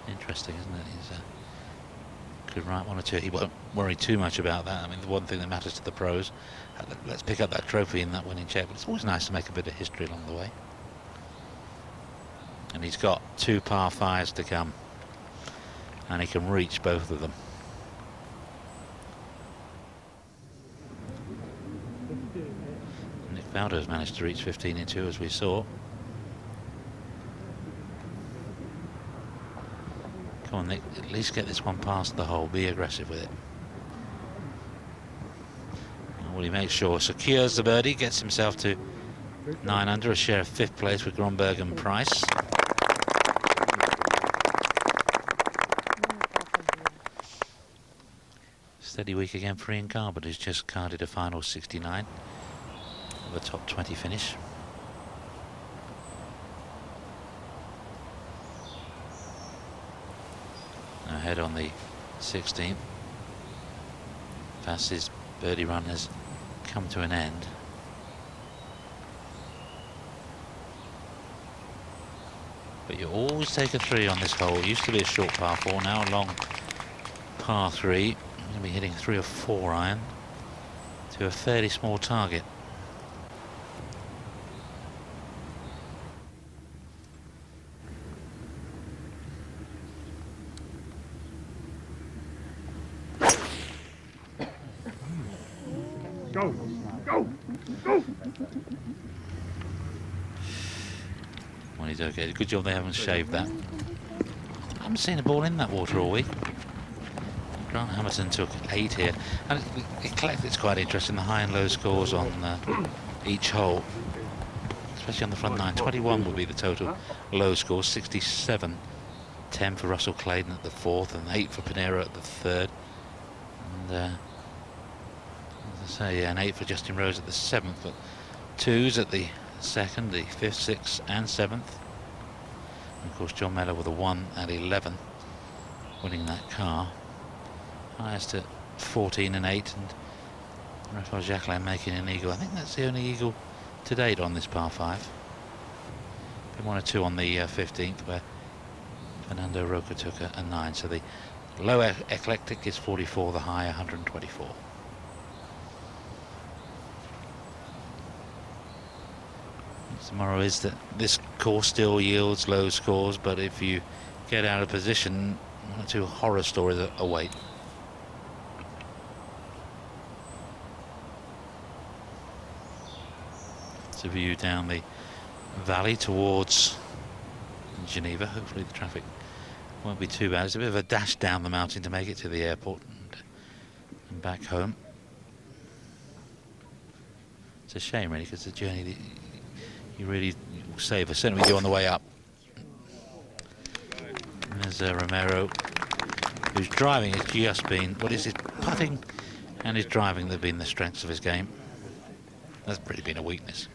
Interesting, isn't it? He's could write one or two. He won't worry too much about that. I mean, the one thing that matters to the pros, let's pick up that trophy in that winning check. But it's always nice to make a bit of history along the way. And he's got 2 par 5s to come, and he can reach both of them. Nick Beddow's managed to reach 15 in 2, as we saw. Come on, Nick, at least get this one past the hole. Be aggressive with it. Well, he makes sure, secures the birdie, gets himself to 9 under, a share of 5th place with Gromberg and Price. Steady week again for Ian Carbon, who's just carded a final 69 of a top 20 finish. Ahead on the 16th. Vass's birdie run has come to an end. But you always take a 3 on this hole. It used to be a short par 4, now a long par 3. You're going to be hitting 3 or 4 iron to a fairly small target. Go, go, go! Well, he's okay. Good job they haven't shaved that. I haven't seen a ball in that water all week. Grant Hamilton took 8 here, and it's quite interesting, the high and low scores on each hole, especially on the front 9. 21 would be the total low score, 67, 10 for Russell Clayton at the 4th, and 8 for Pinero at the 3rd, and as I say, yeah, and 8 for Justin Rose at the 7th, but 2s at the 2nd, the 5th, 6th and 7th. And of course John Mellor with a 1 at 11, winning that car. Highest at 14 and 8, and Rafael Jacquelin making an eagle. I think that's the only eagle to date on this par 5. Been 1 or 2 on the 15th, where Fernando Roca took a 9. So the low eclectic is 44, the high 124. Tomorrow is that this course still yields low scores, but if you get out of position, 1 or 2 horror stories await. It's a view down the valley towards Geneva. Hopefully the traffic won't be too bad. It's a bit of a dash down the mountain to make it to the airport and back home. It's a shame really, because the journey that you really savour, certainly we do on the way up. And there's Romero, who's driving has just been, what is it, putting and his driving that have been the strengths of his game. That's pretty been a weakness.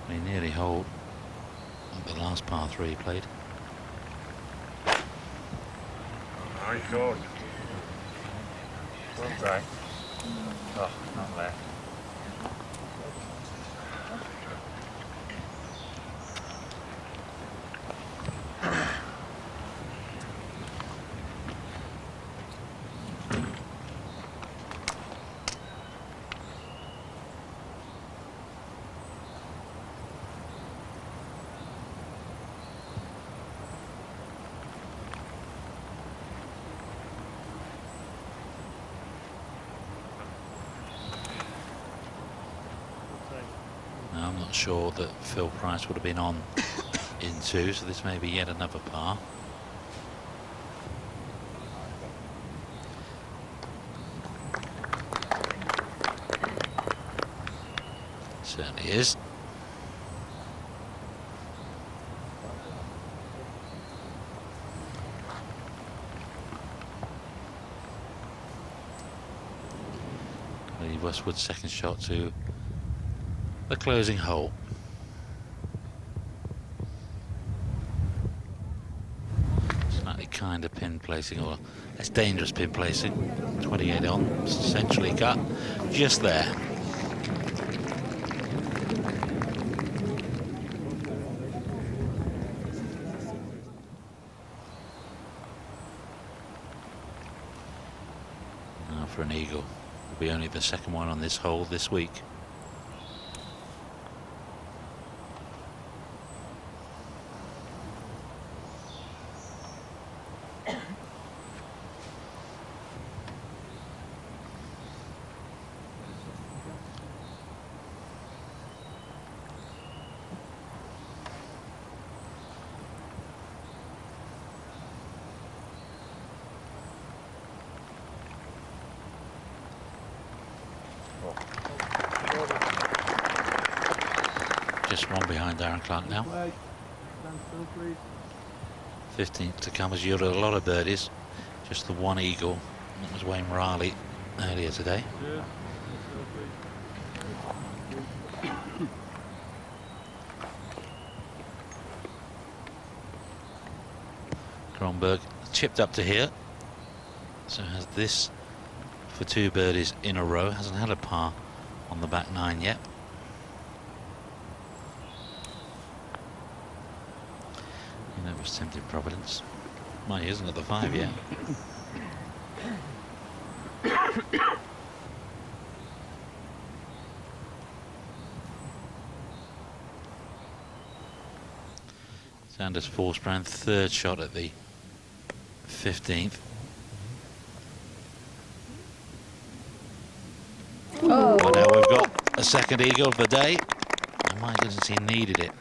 He nearly holed the last par 3 he played. Nice shot. Okay. Oh, not left. Now, I'm not sure that Phil Price would have been on in 2, so this may be yet another par. he is. Lee Westwood's second shot to the closing hole. Slightly kinder pin placing, or less dangerous pin placing. 28 on, essentially cut just there. Now for an eagle. Will be only the second one on this hole this week. Just one behind Darren Clark now. 15th to come as you had a lot of birdies. Just the one eagle. That was Wayne Riley earlier today. Kronberg chipped up to here. So has this for 2 birdies in a row. Hasn't had a par on the back 9 yet. That was tempting Providence. Well, he isn't at the 5 yet. Sanders Forsbrand, third shot at the 15th. Oh. Well, now we've got a second eagle of the day. And my goodness, he needed it.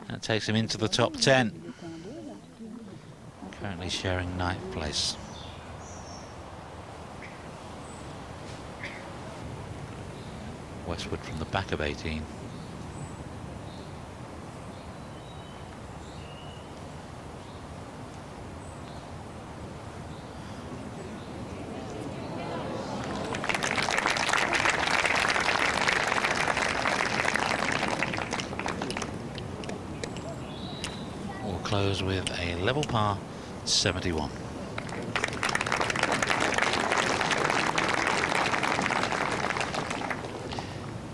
That takes him into the top 10. Currently sharing 9th place. Westwood from the back of 18. Close with a level par 71.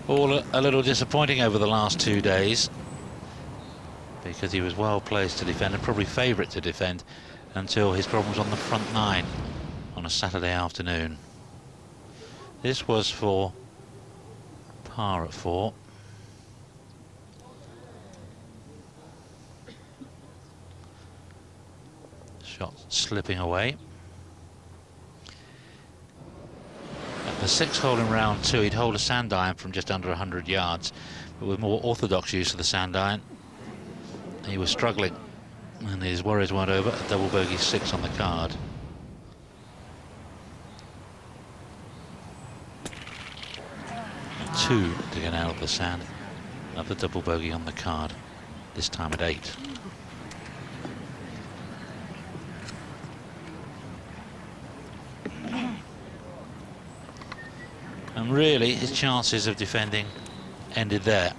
All a little disappointing over the last 2 days because he was well placed to defend and probably favourite to defend until his problems on the front 9 on a Saturday afternoon. This was for par at 4. Shot slipping away. At the 6th hole in round 2, he'd hold a sand iron from just under 100 yards, but with more orthodox use of the sand iron, he was struggling, and his worries weren't over. A double bogey 6 on the card. And 2 to get out of the sand. Another double bogey on the card, this time at 8. And really, his chances of defending ended there.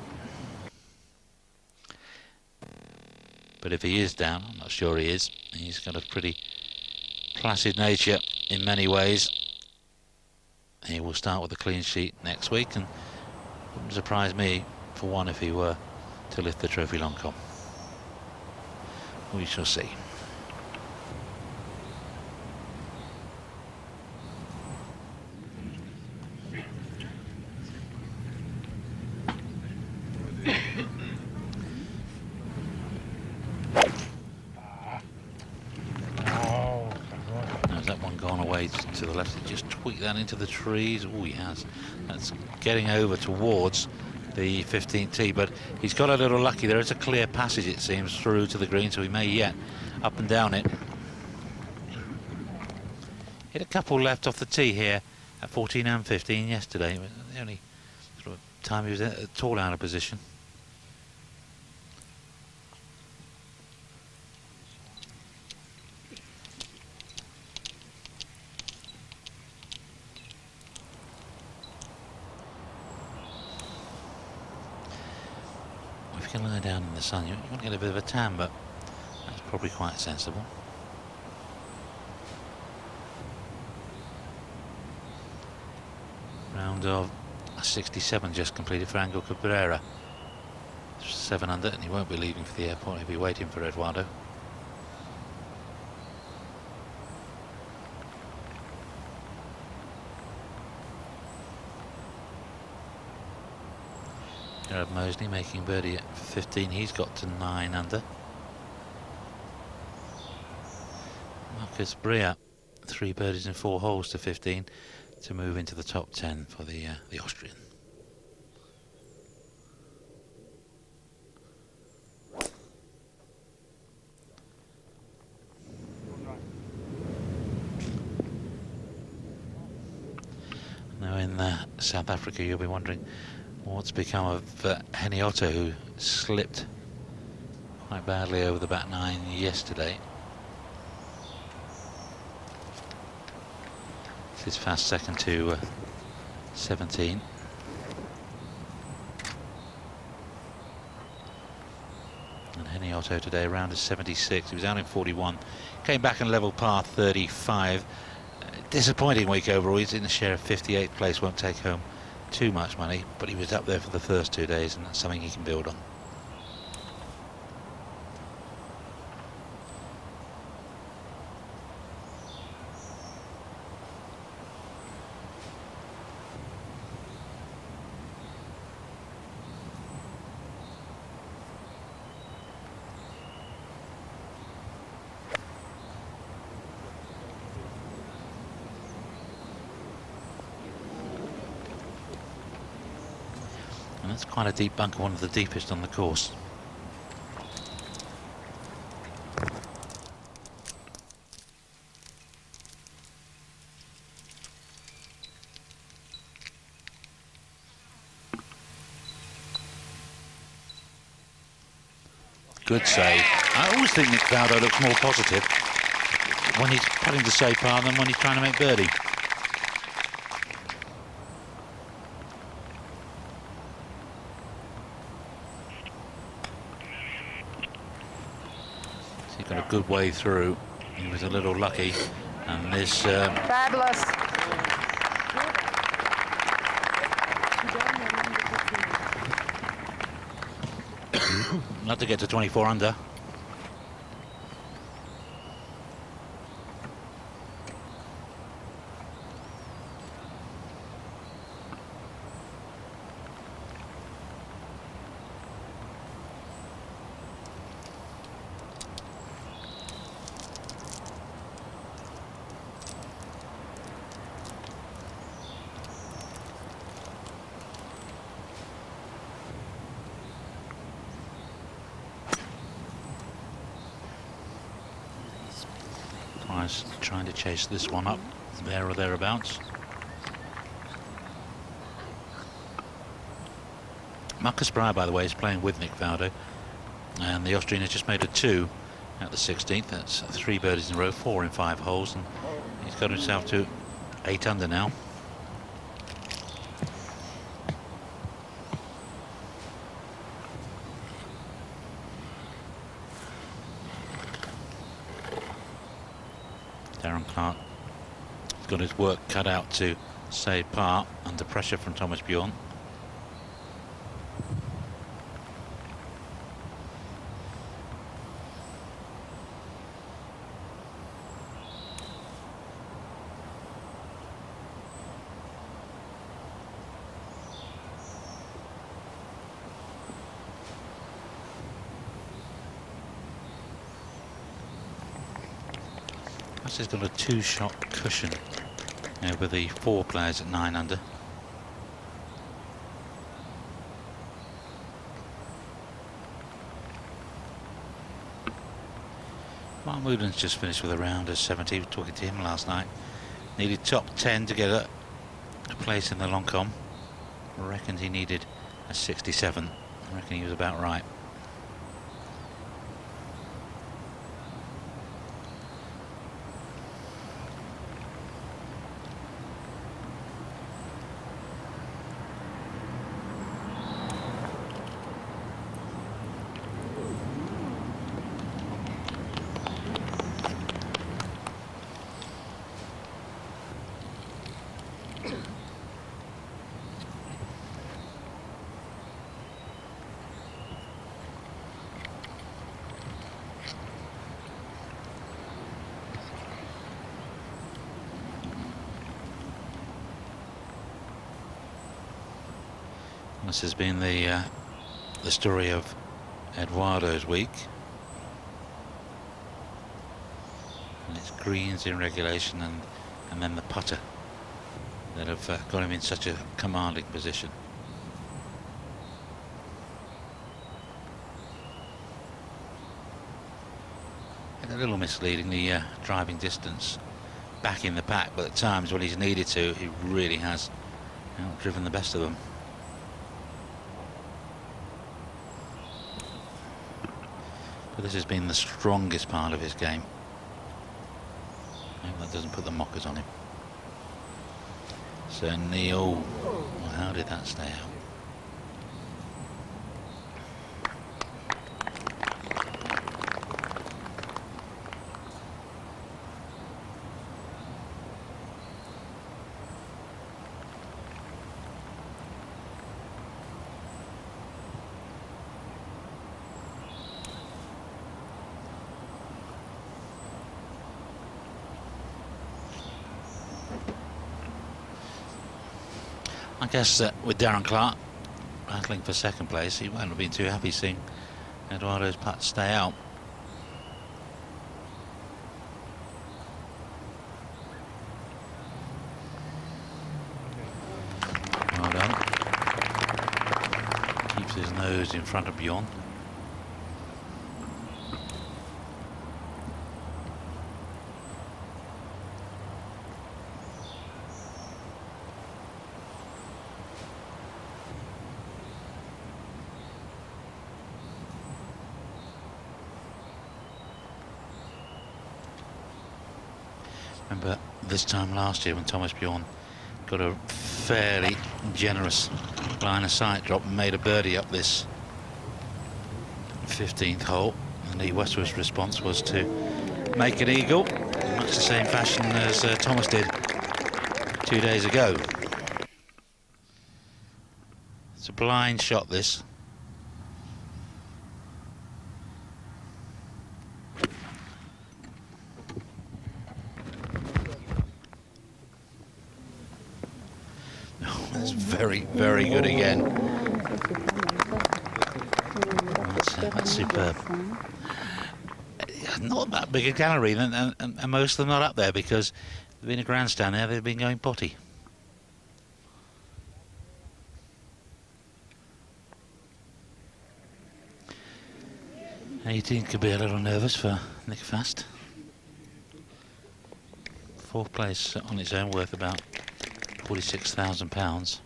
But if he is down, I'm not sure he is, he's got a pretty placid nature in many ways. He will start with a clean sheet next week, and it wouldn't surprise me, for one, if he were to lift the trophy long con. We shall see. To the left, just tweak that into the trees. Oh, he has. That's getting over towards the 15th tee, but he's got a little lucky. There is a clear passage, it seems, through to the green, so he may yet up and down it. Hit a couple left off the tee here at 14 and 15 yesterday. The only sort of time he was at all out of position. If you can lie down in the sun, you want to get a bit of a tan, but that's probably quite sensible. Round of 67 just completed for Angel Cabrera. 7 under, and he won't be leaving for the airport, he'll be waiting for Eduardo. Jared Moseley making birdie at 15, he's got to 9 under. Marcus Brea, 3 birdies and 4 holes to 15 to move into the top 10 for the Austrian. Now in South Africa, you'll be wondering what's become of Henny Otto, who slipped quite badly over the back 9 yesterday. This is fast second to 17. And Henny Otto today around a 76. He was out in 41. Came back and level par 35. Disappointing week overall. He's in the share of 58th place. Won't take home too much money, but he was up there for the first 2 days, and that's something he can build on. And that's quite a deep bunker, one of the deepest on the course. Good save. I always think Nick Beddow looks more positive when he's putting the safe par than when he's trying to make birdie. He got a good way through. He was a little lucky, and this Fabulous. not to get to 24 under. Trying to chase this one up there or thereabouts. Marcus Brea, by the way, is playing with Nick Beddow, and the Austrian has just made a 2 at the 16th. That's 3 birdies in a row, 4 in 5 holes, and he's got himself to 8 under now. Darren Clark has got his work cut out to save par under pressure from Thomas Bjorn. Has got a 2-shot cushion over the 4 players at 9 under. Mark Mooden's just finished with a round of 70. We were talking to him last night. Needed top 10 to get a place in the long com. Reckoned he needed a 67. I reckon he was about right. This has been the story of Eduardo's week, and it's greens in regulation and then the putter that have got him in such a commanding position. And a little misleading, the driving distance back in the pack, but at times when he's needed to, he really has outdriven the best of them. But this has been the strongest part of his game. I hope that doesn't put the mockers on him. So Neil, well, how did that stay out? I guess with Darren Clark battling for second place, he won't have been too happy seeing Eduardo's putt stay out. Well done. Keeps his nose in front of Bjorn. Remember this time last year when Thomas Bjorn got a fairly generous line of sight drop and made a birdie up this 15th hole, and the Westwood's response was to make an eagle, in much the same fashion as Thomas did 2 days ago. It's a blind shot, this. Very, very good again. That's superb. Not that big a gallery, and most of them not up there because there's been a grandstand there, they've been going potty. $18 could be a little nervous for Nick Fast. 4th place on its own, worth about £46,000.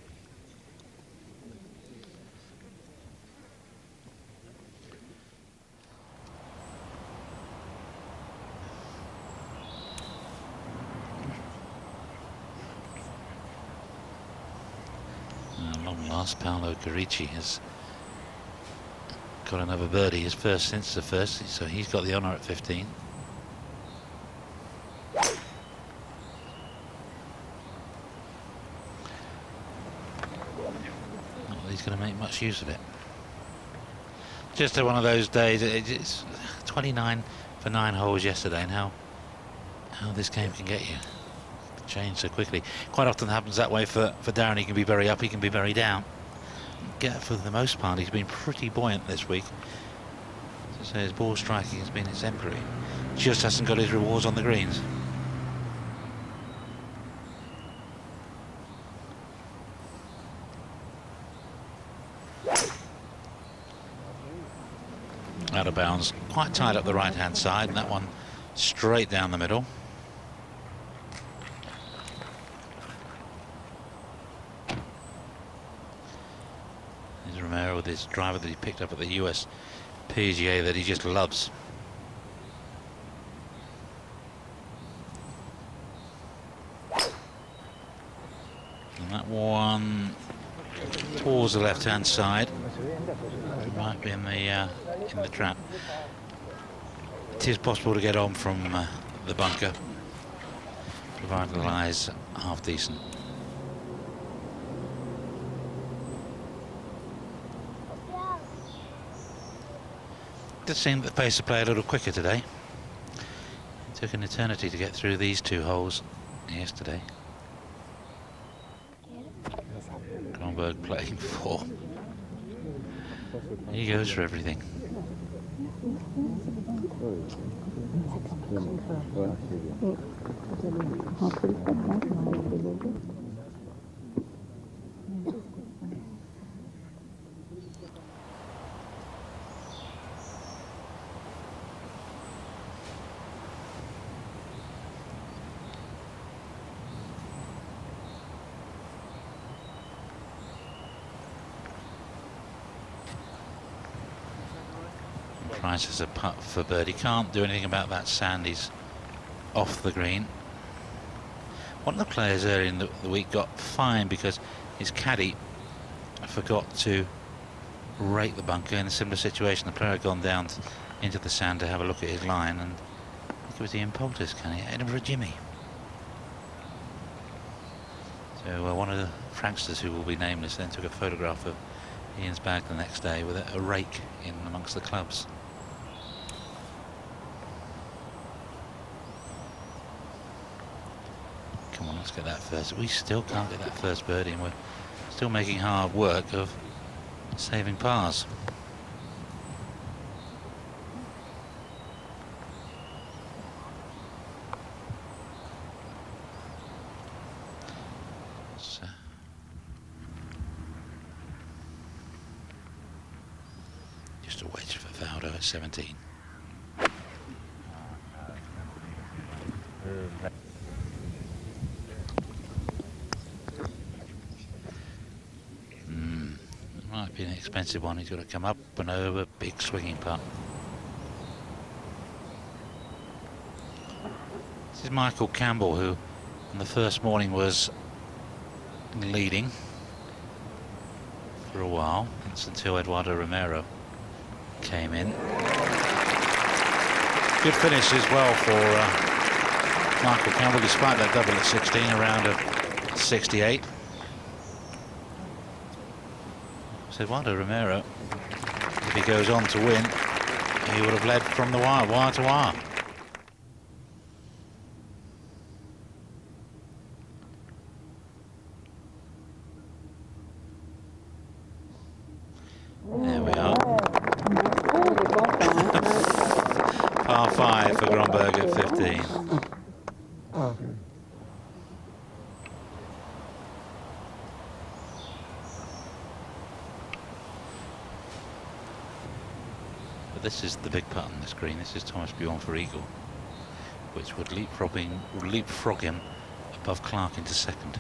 Long last, Paolo Carici has got another birdie, his first since the first, so he's got the honour at 15. He's going to make much use of it. Just one of those days. It's 29 for 9 holes yesterday, and how this game can get you changed so quickly. Quite often happens that way for Darren. He can be very up, he can be very down. For the most part, he's been pretty buoyant this week. As I say, his ball striking has been exemplary. Just hasn't got his rewards on the greens. Out of bounds, quite tight up the right hand side, and that one straight down the middle. His his driver that he picked up at the US PGA that he just loves. And that one towards the left-hand side might be in the trap. It is possible to get on from the bunker, provided the lie's half decent. It does seem that the pace of play a little quicker today. It took an eternity to get through these 2 holes yesterday. Kronberg playing 4. He goes for everything. Price is a putt for birdie. Can't do anything about that sand. He's off the green. One of the players earlier in the week got fined because his caddy forgot to rake the bunker in a similar situation. The player had gone down into the sand to have a look at his line, and I think it was Ian Poulter's caddy, Edinburgh Jimmy. So one of the pranksters, who will be nameless, then took a photograph of Ian's bag the next day with a rake in amongst the clubs. Come on, let's get that first. We still can't get that first birdie, and we're still making hard work of saving pars. So just a wedge for Beddow at 17. Might be an expensive one. He's got to come up and over, big swinging putt. This is Michael Campbell, who on the first morning was leading for a while. That's until Eduardo Romero came in. Good finish as well for Michael Campbell, despite that double at 16, a round of 68. Eduardo Romero, if he goes on to win, he would have led from the wire to wire. There we are. Par 5 for Kronberg at 15. But this is the big putt on the screen. This is Thomas Bjorn for eagle, which would leapfrog him above Clark into second.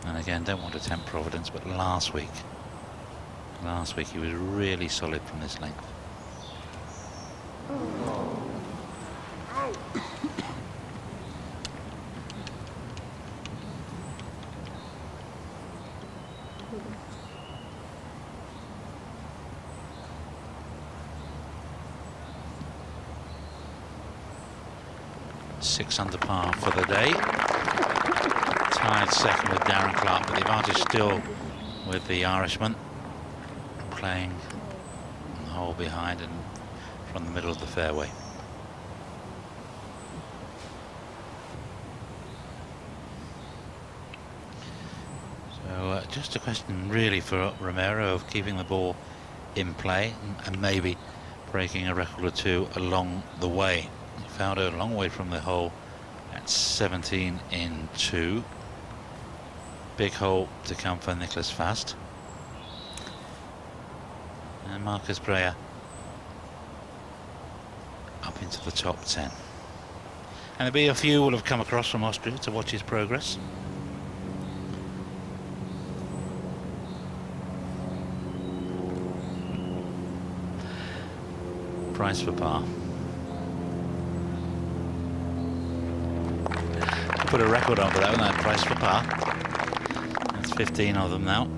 And again, don't want to tempt Providence, but last week he was really solid from this length. Six under par for the day. Tied second with Darren Clark, but the advantage still with the Irishman, playing the hole behind and from the middle of the fairway. So just a question really for Romero of keeping the ball in play and maybe breaking a record or two along the way. He found it a long way from the hole at 17 in 2. Big hole to come for Nicholas Fast. And Marcus Breyer up into the top 10. And there'll be a few will have come across from Austria to watch his progress. Price for par. Put a record on for that, wasn't that? Price for par. That's 15 of them now.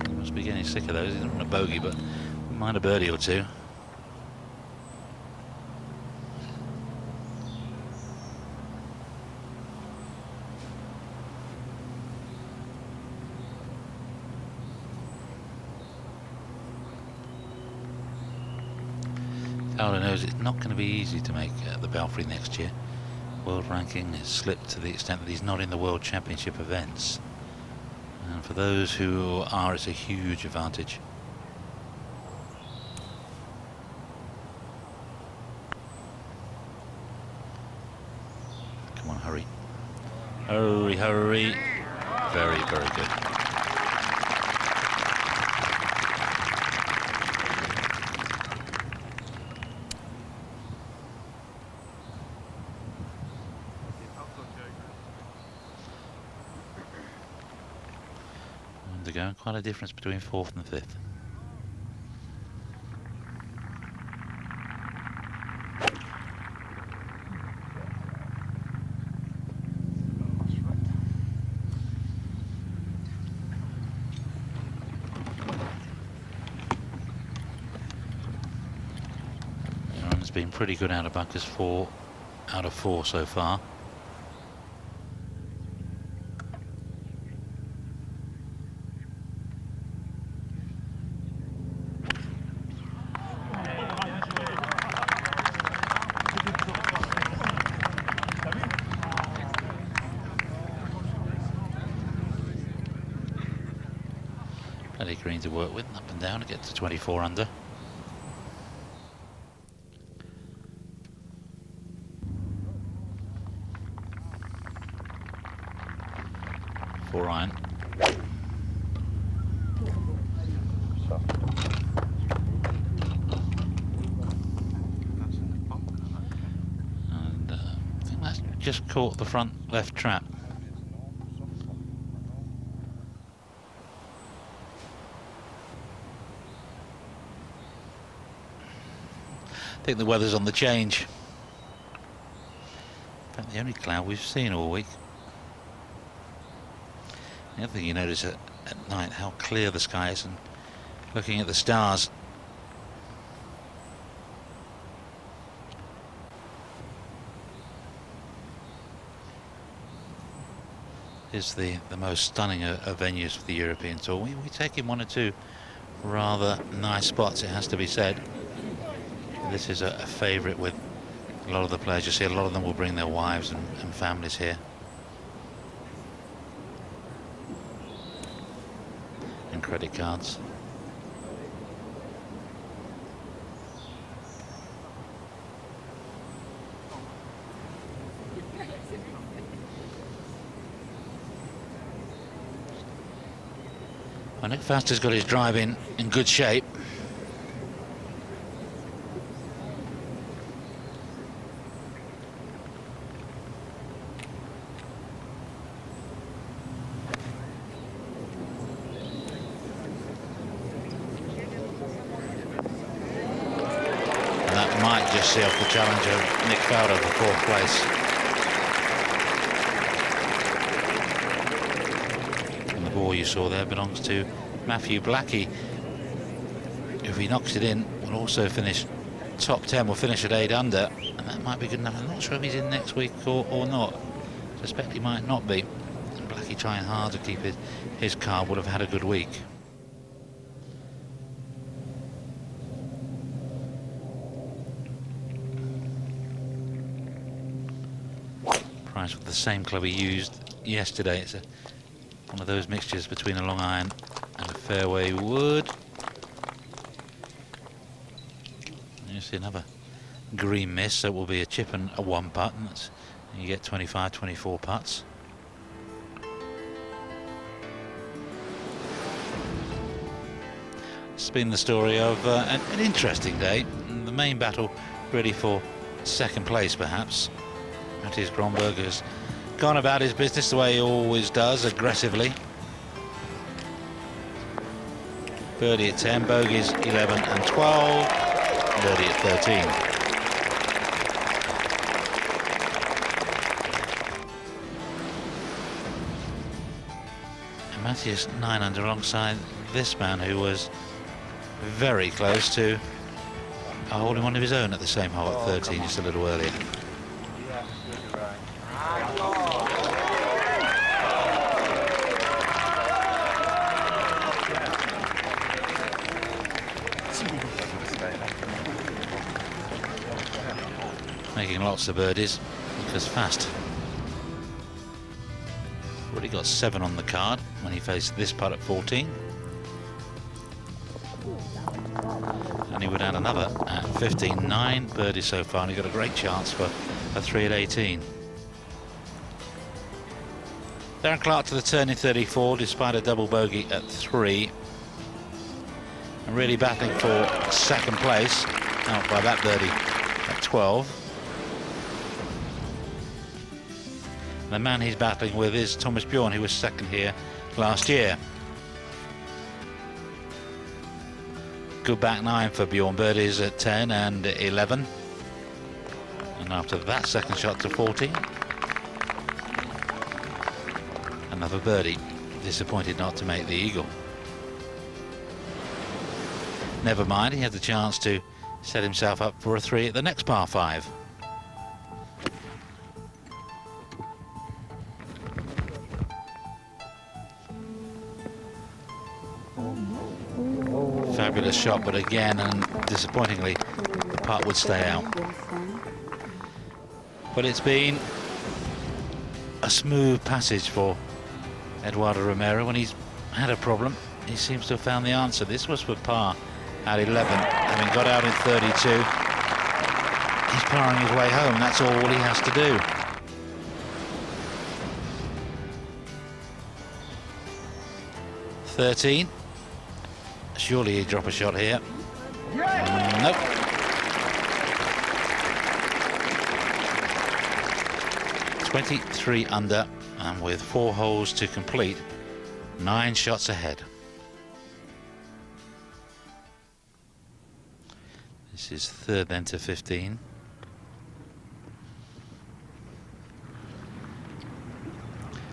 He must be getting sick of those. He doesn't want a bogey, but wouldn't mind a birdie or two. Fowler knows it's not going to be easy to make the Belfry next year. World ranking has slipped to the extent that he's not in the World Championship events. And for those who are, it's a huge advantage. Come on, hurry. Hurry, hurry. Very, very good. Going quite a difference between 4th and 5th. Aaron's been pretty good out of bunkers, 4 out of 4 so far. Plenty green to work with, up and down to get to 24 under. Four iron. And I think that's just caught the front left trap. I think the weather's on the change. In fact, the only cloud we've seen all week. The other thing you notice at night, how clear the sky is, and looking at the stars. Is the most stunning of venues for the European Tour. We take in 1 or 2 rather nice spots, it has to be said. This is a favourite with a lot of the players. You see a lot of them will bring their wives and families here. And credit cards. Well, Nick Faster's got his drive in good shape. Might just see off the challenge of Nick Fowler for 4th place. And the ball you saw there belongs to Matthew Blackie. If he knocks it in, will also finish top 10, will finish at 8 under, and that might be good enough. I'm not sure if he's in next week or not. I suspect he might not be. And Blackie trying hard to keep his card, would have had a good week. With the same club he used yesterday. It's one of those mixtures between a long iron and a fairway wood. And you see another green miss, so it will be a chip and a 1 putt, and you get 25, 24 putts. It's been the story of an interesting day. And the main battle really for second place perhaps. Matthias Grönberg has gone about his business the way he always does, aggressively. Birdie at 10, bogeys 11 and 12, birdie at 13. And Matthias 9 under alongside this man who was very close to holding one of his own at the same hole at 13 just a little earlier. Yeah, absolutely right. Making lots of birdies, Nicholas Fast. Already got 7 on the card when he faced this putt at 14. And he would add another at 15. 9 birdies so far, and he got a great chance for a 3 at 18. Darren Clark to the turn in 34 despite a double bogey at 3. And really battling for second place, out by that birdie at 12. The man he's battling with is Thomas Bjorn, who was second here last year. Good back 9 for Bjorn, birdies at 10 and 11. And after that second shot to 14. Another birdie. Disappointed not to make the eagle. Never mind, he had the chance to set himself up for a 3 at the next par 5. Fabulous shot, but again, and disappointingly, the putt would stay out. But it's been a smooth passage for Eduardo Romero. When he's had a problem, he seems to have found the answer. This was for par at 11, having got out in 32. He's parring his way home, that's all he has to do. .13. Surely he'd drop a shot here. Nope. .23 under, and with 4 holes to complete, 9 shots ahead. This is third then to 15.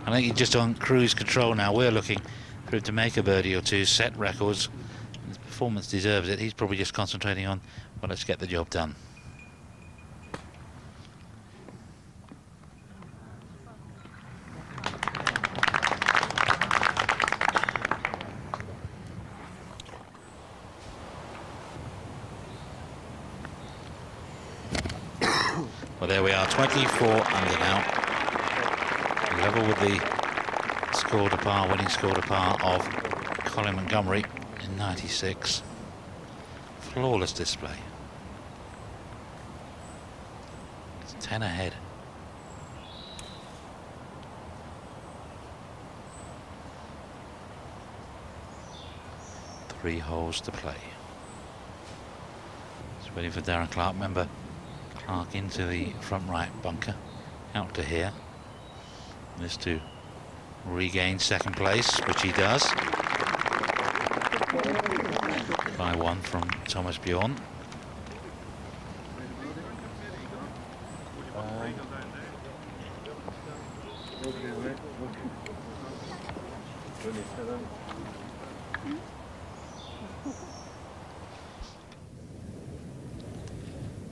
I think he's just on cruise control now. We're looking for him to make a birdie or two, set records. His performance deserves it. He's probably just concentrating on, well, let's get the job done. Well, there we are, 24 under now. Level with the score to par, winning score to par of Colin Montgomery in 96. Flawless display. It's 10 ahead. Three holes to play. Just waiting for Darren Clark. Remember, Clark into the front right bunker, out to here. This to regain second place, which he does. By 1 from Thomas Bjorn.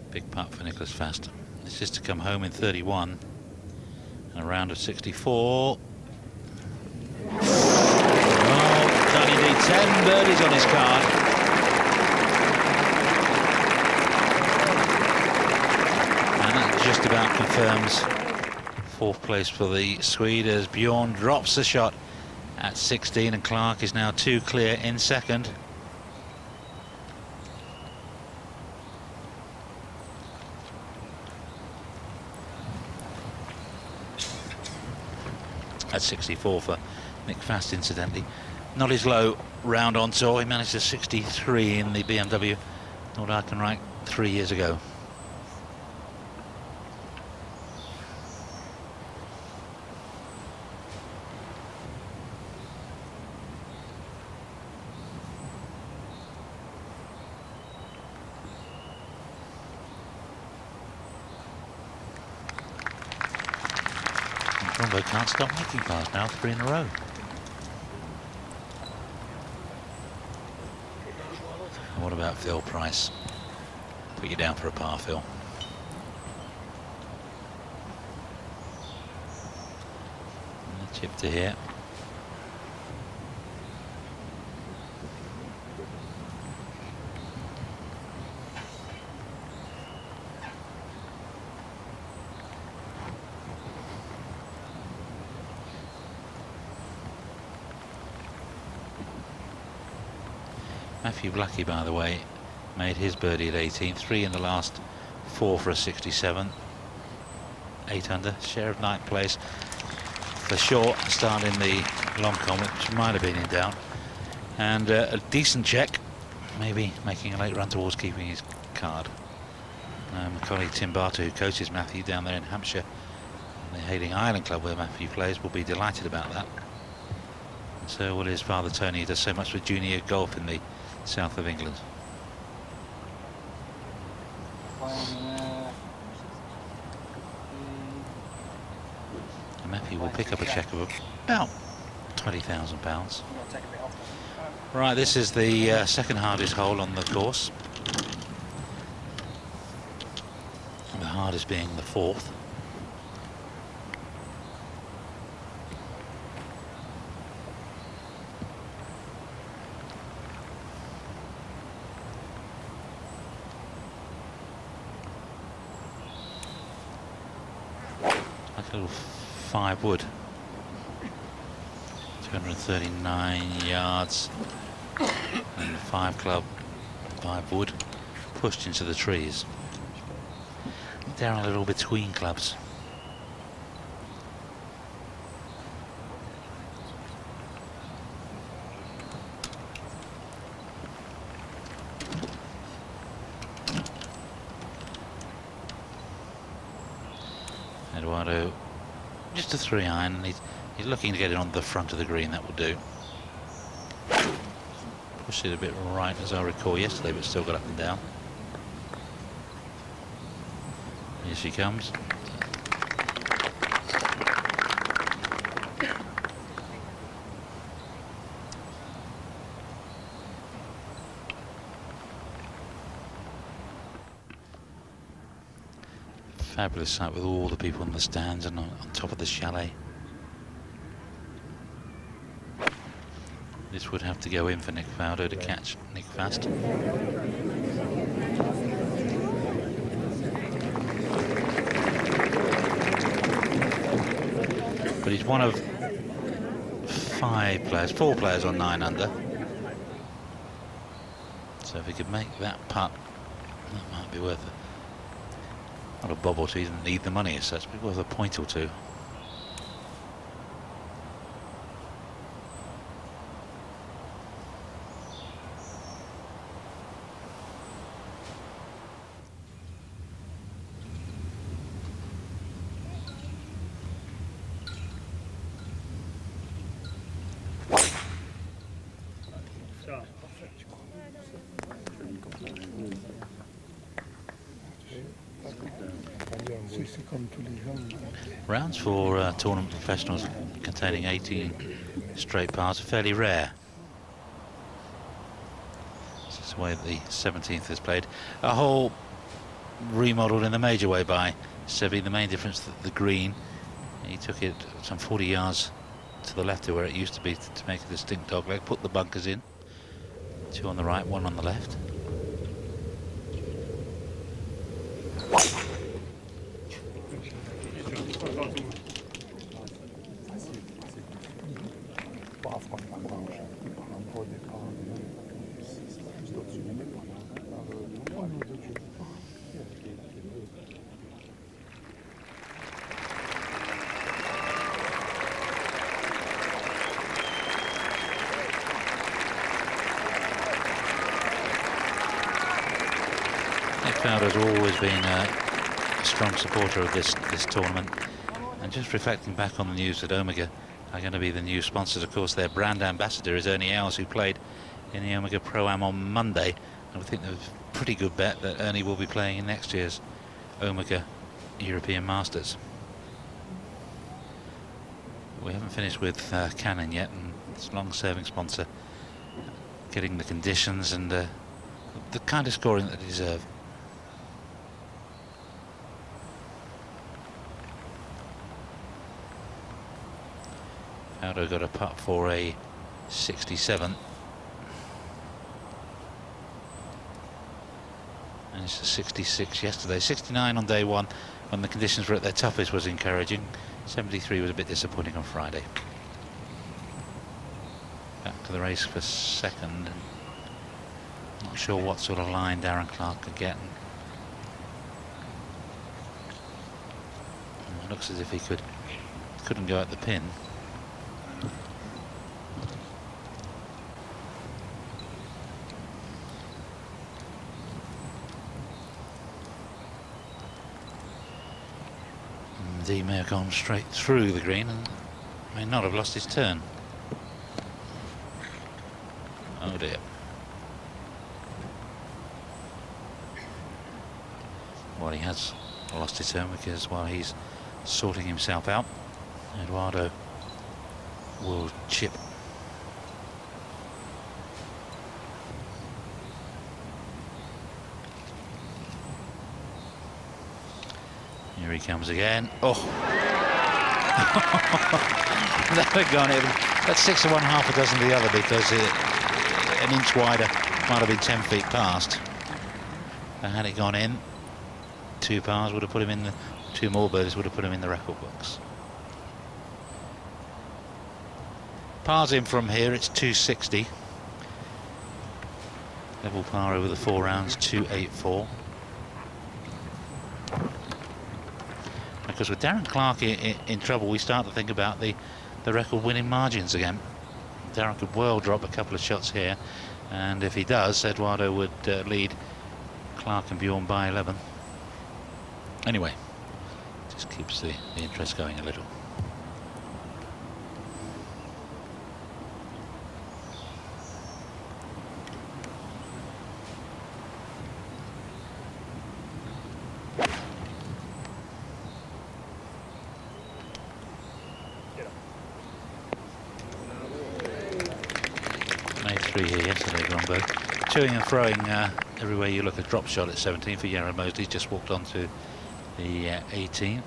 Big putt for Nicholas Fast. This is to come home in 31. And a round of 64. Oh, can he do 10 birdies on his card? And that just about confirms 4th place for the Swede as Bjorn drops the shot at 16, and Clark is now 2 clear in second. At 64 for Nick Fast, incidentally. Not his low round on tour. He managed a 63 in the BMW North Arkenreich 3 years ago. Romero can't stop making pars now, 3 in a row. And what about Phil Price? Put you down for a par, Phil. And a chip to here. Matthew Blackie, by the way, made his birdie at 18, 3 in the last 4 for a 67, 8 under, share of 9th place for Shaw, starting the long con, which might have been in doubt, and a decent check, maybe making a late run towards keeping his card. My colleague Tim Barter, who coaches Matthew down there in Hampshire, the Hayling Island Club where Matthew plays, will be delighted about that. And so will his father Tony, who does so much for junior golf in the south of England. And Matthew will pick up a check of about £20,000. Right, this is the second hardest hole on the course. The hardest being the 4th. Like a little 5 wood. 239 yards. And 5 club, 5 wood pushed into the trees. They're a little between clubs. Eduardo, just a 3-iron, and he's looking to get it on the front of the green. That will do. Pushed it a bit right, as I recall yesterday, but still got up and down. Here she comes. Fabulous sight with all the people in the stands and on top of the chalet. This would have to go in for Nick Faldo to catch Nick fast. But he's one of 4 players on 9 under. So if he could make that putt, that might be worth it. Not a bob or two, he doesn't need the money as such, but worth a point or two. Rounds for tournament professionals containing 18 straight pars are fairly rare. This is the way that the 17th is played. A hole remodelled in the major way by Seve. The main difference that the green, he took it some 40 yards to the left of where it used to be to make a distinct dogleg. Put the bunkers in. 2 on the right, 1 on the left. Faldo's always been a strong supporter of this tournament, and just reflecting back on the news that Omega are going to be the new sponsors. Of course, their brand ambassador is Ernie Els, who played in the Omega Pro-Am on Monday, and I think there's a pretty good bet that Ernie will be playing in next year's Omega European Masters. We haven't finished with Canon yet, and it's long-serving sponsor getting the conditions and the kind of scoring that they deserve. Beddow got a putt for a 67. And it's a 66 yesterday. 69 on day one when the conditions were at their toughest was encouraging. 73 was a bit disappointing on Friday. Back to the race for second. Not sure what sort of line Darren Clark could get. It looks as if he couldn't go at the pin. He may have gone straight through the green and may not have lost his turn. Oh dear. Well, he has lost his turn because while he's sorting himself out, Eduardo will chip. Here he comes again. Oh! That had gone in. That's 6 of one, half a dozen of the other, because an inch wider might have been 10 feet past. And had it gone in, 2 pars would have put him in the 2 more birdies would have put him in the record books. Pars in from here, it's 260. Level par over the 4 rounds, 284. Because with Darren Clark in trouble, we start to think about the record winning margins again. Darren could well drop a couple of shots here, and if he does, Eduardo would lead Clark and Bjorn by 11. Anyway, just keeps the interest going a little. Here yesterday, Rombo. Toing and throwing everywhere you look. A drop shot at 17 for Yaron Mosley. Just walked on to the 18th.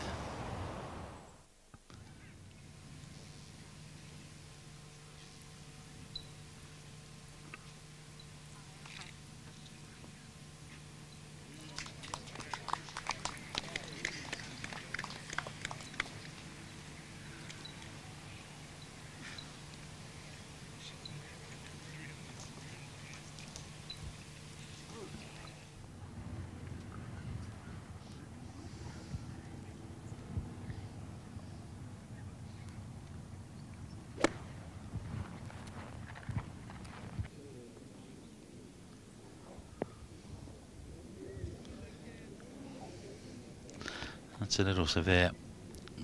That's a little severe.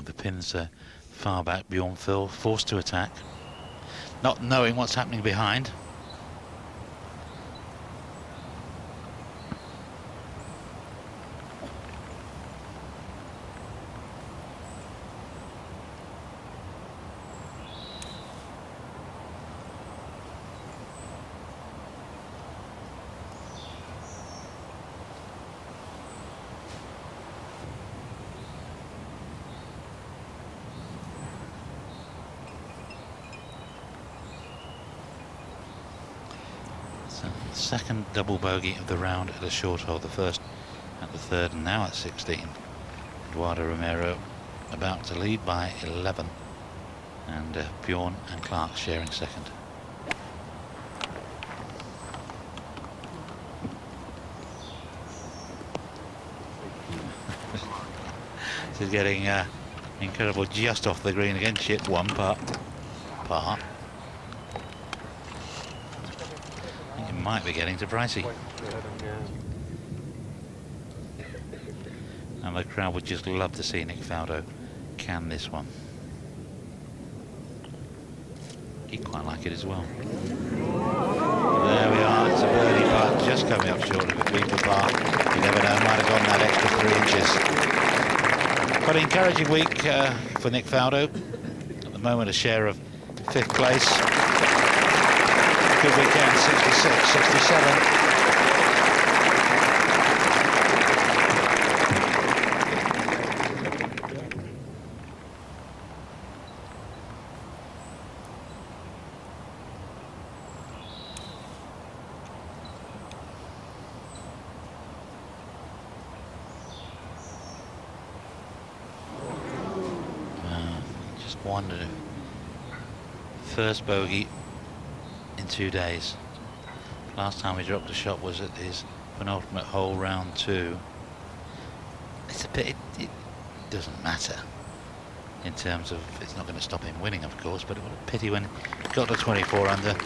The pins are far back beyond Phil, forced to attack, not knowing what's happening behind. Second double bogey of the round at a short hole, the first at the third and now at 16. Eduardo Romero about to lead by 11, and Bjorn and Clark sharing second. This is getting incredible, just off the green again, chip 1 par. Might be getting to Pricey. And the crowd would just love to see Nick Faldo can this one. He'd quite like it as well. There we are, it's a birdie putt, just coming up short of a green par. You never know, might have gone that extra 3 inches. But an encouraging week for Nick Faldo. At the the moment a share of 5th place. Good weekend, 66, 67. Wondered if first bogey in 2 days. Last time he dropped a shot was at his penultimate hole, round 2. It's a bit, it doesn't matter in terms of, it's not going to stop him winning, of course, but what a pity when he got to 24 under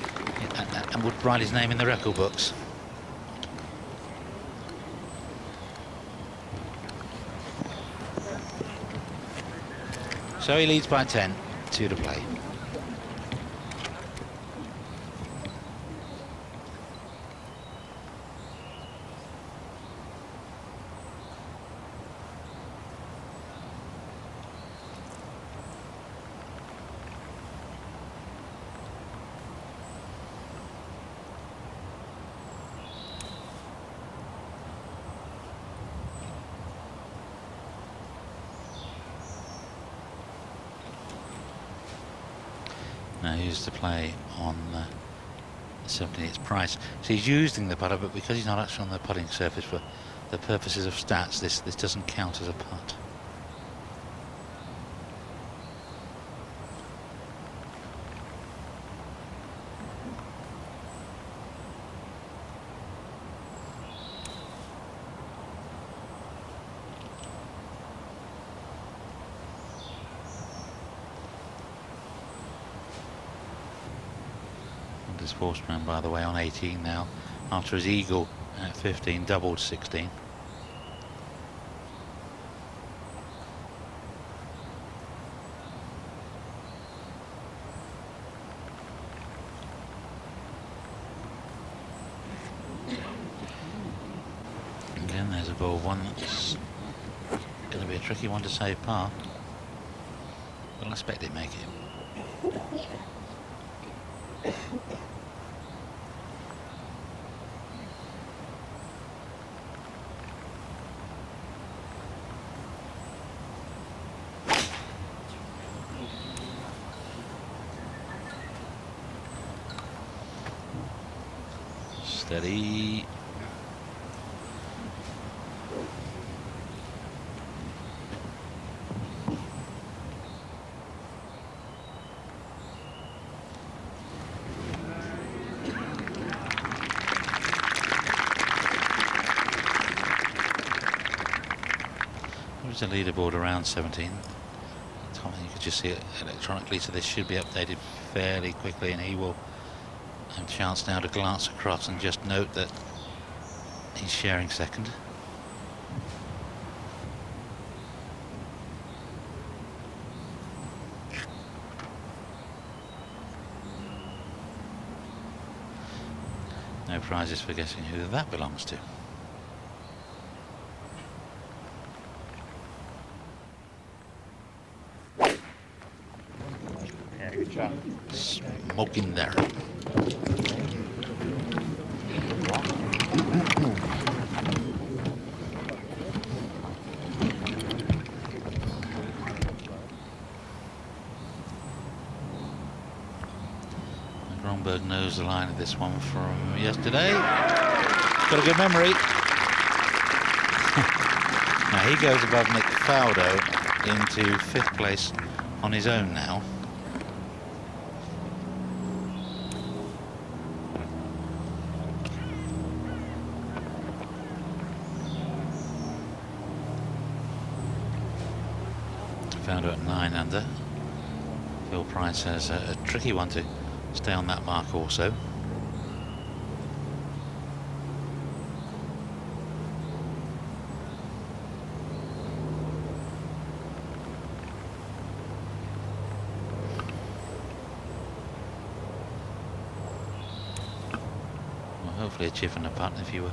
and would write his name in the record books. So he leads by 10, 2 to play. Now he used to play on 70 its price. So he's using the putter, but because he's not actually on the putting surface for the purposes of stats, this doesn't count as a putt. His Forceman, by the way, on 18 now, after his eagle at 15, doubled 16. Again, there's a ball one that's going to be a tricky one to save par. But I expect it make it. Steady. There's a leaderboard around 17. Tom, you could just see it electronically, so this should be updated fairly quickly, and he will have a chance now to glance across and just note that he's sharing second. No prizes for guessing who that belongs to. Yeah, good shot. Smoking there. Gromberg knows the line of this one from yesterday. Got a good memory. Now he goes above Nick Faldo into 5th place on his own now. Faldo at 9 under. Phil Price has a tricky one to stay on that mark also. Well, hopefully a chip and a putt. If you were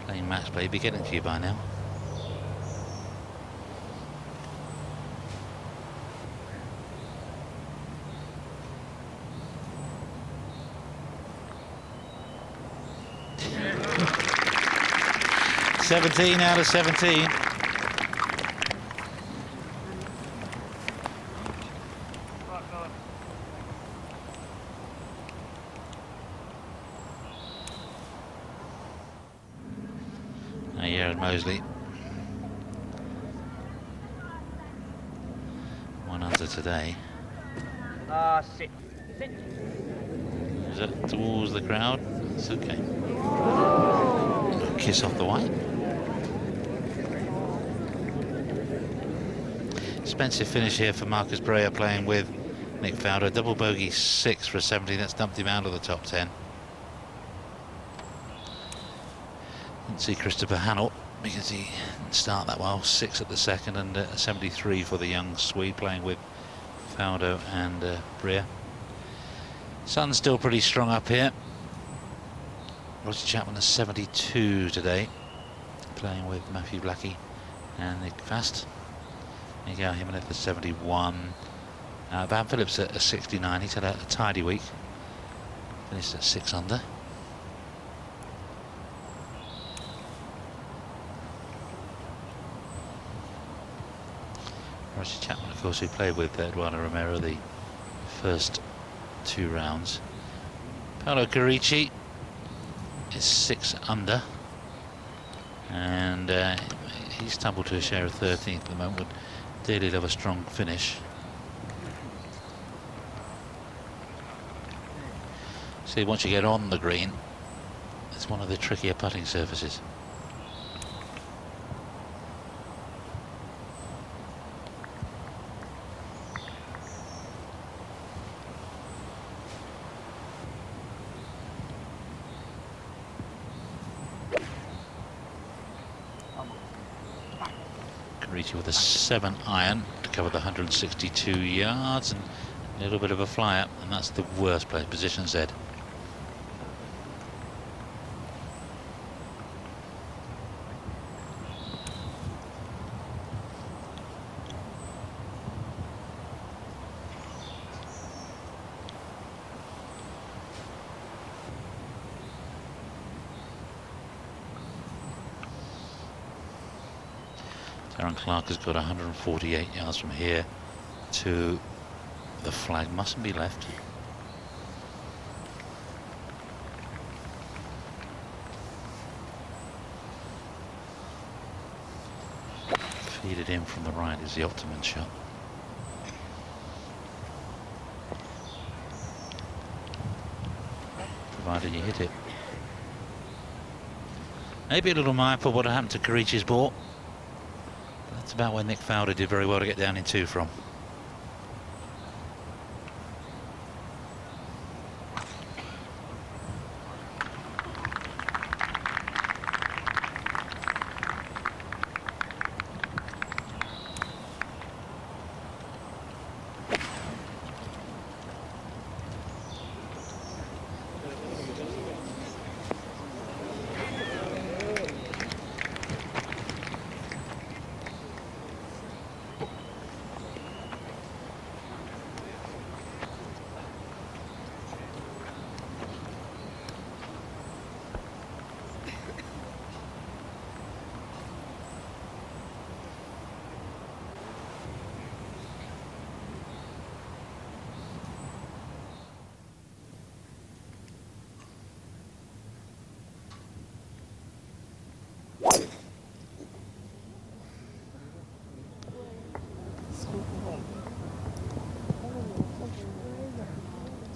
playing match play, be getting to you by now. 17 out of 17. Now Jared Moseley. 1 under today. Sit. Is that towards the crowd? It's okay. Kiss off the white. Expensive finish here for Marcus Breyer playing with Nick Fowler. Double bogey 6 for a 70. That's dumped him out of the top 10. Didn't see Christopher Hannell because he didn't start that well. 6 at the second and a 73 for the young Swede playing with Fowler and Breyer. Sun's still pretty strong up here. Roger Chapman a 72 today, playing with Matthew Blackie and Nick Fast. Miguel Jimenez a 71. Van Phillips at a 69. He's had a tidy week. Finished at 6 under. Roger Chapman, of course, who played with Eduardo Romero the first 2 rounds. Paolo Carici is 6 under, and he's tumbled to a share of 13th at the moment. Would dearly love a strong finish. See, once you get on the green, it's one of the trickier putting surfaces. With a 7 iron to cover the 162 yards and a little bit of a fly up, and that's the worst place, position Z. Darren Clark has got 148 yards from here to the flag. Mustn't be left. Feed it in from the right is the optimum shot. Provided you hit it. Maybe a little mindful what happened to Carici's ball. That's about where Nick Fowler did very well to get down in 2 from.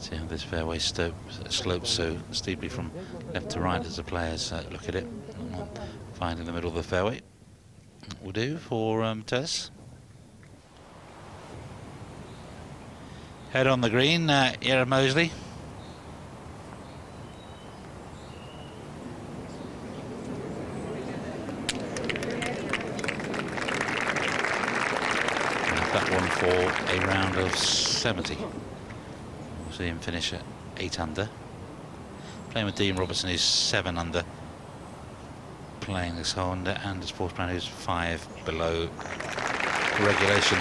See how this fairway slopes so steeply from left to right as the players look at it. Find in the middle of the fairway. Will do for Tess. Head on the green, Jared Moseley. That one for a round of 70. We'll see him finish at 8 under. Playing with Dean Robertson is 7 under. Playing this hole, and Anders Forsman who's 5 below regulation.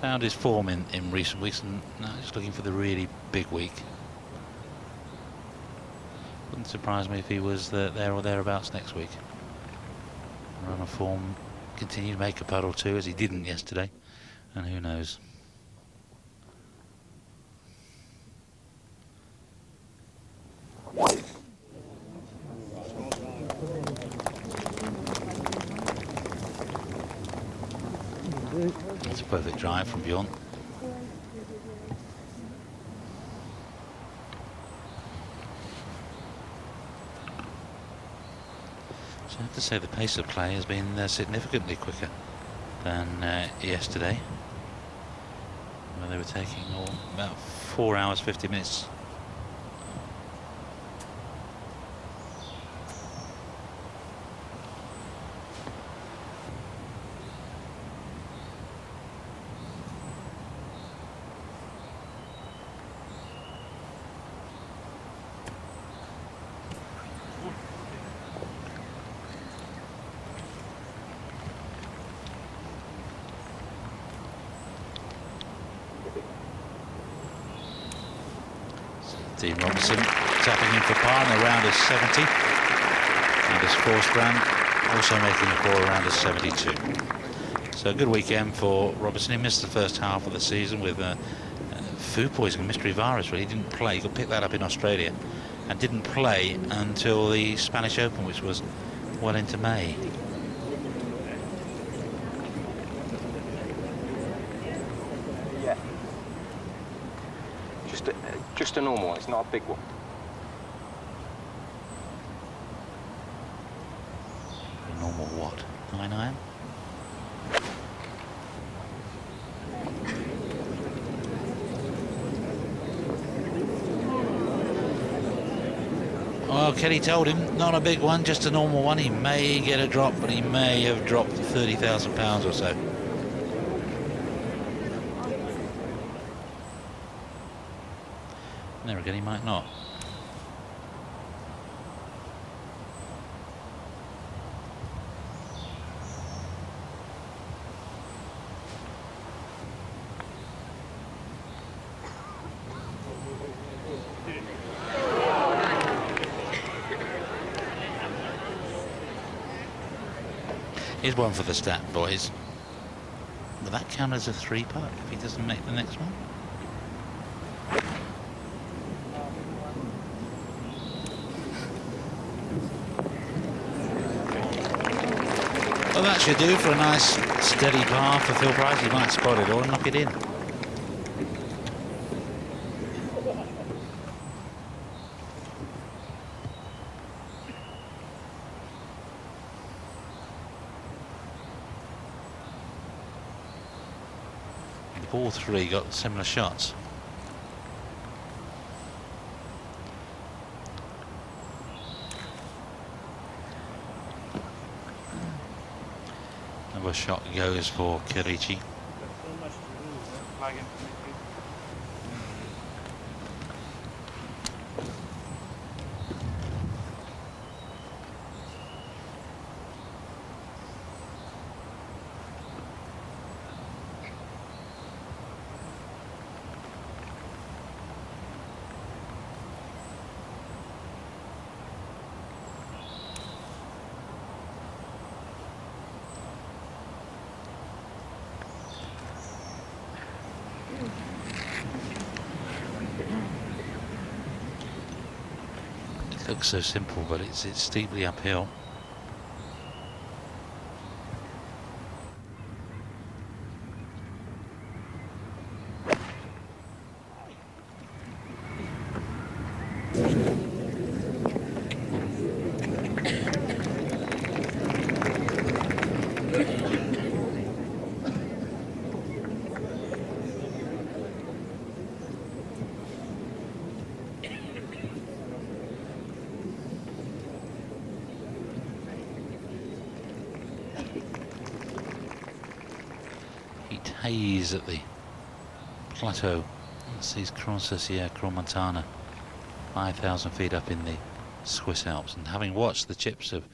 found his form in recent weeks, and now he's looking for the really big week. Wouldn't surprise me if he was there or thereabouts next week. Run of form, continue to make a putt or two, as he didn't yesterday, and who knows. It's a perfect drive from Bjorn. So I have to say the pace of play has been significantly quicker than yesterday, where they were taking about 4 hours 50 minutes. Dean Robinson tapping in for par in a round of 70, and his fourth round also making a poor round of 72. So a good weekend for Robinson. He missed the first half of the season with food poisoning, mystery virus. Really didn't play. He got picked that up in Australia, and didn't play until the Spanish Open, which was well into May. Just a normal one, it's not a big one. A normal what? 9-iron? Well, Kelly told him, not a big one, just a normal one. He may get a drop, but he may have dropped £30,000 or so. There again, he might not. Here's one for the stat boys. Will that count as a 3-putt if he doesn't make the next one? Well, that should do for a nice steady par for Phil Price. He might spot it or knock it in. All three got similar shots. Another shot goes for Kirichi. It looks so simple, but it's steeply uphill. Haze at the plateau. This is Cran-Sur-Sierre, Crans-Montana, 5,000 feet up in the Swiss Alps. And having watched the chips of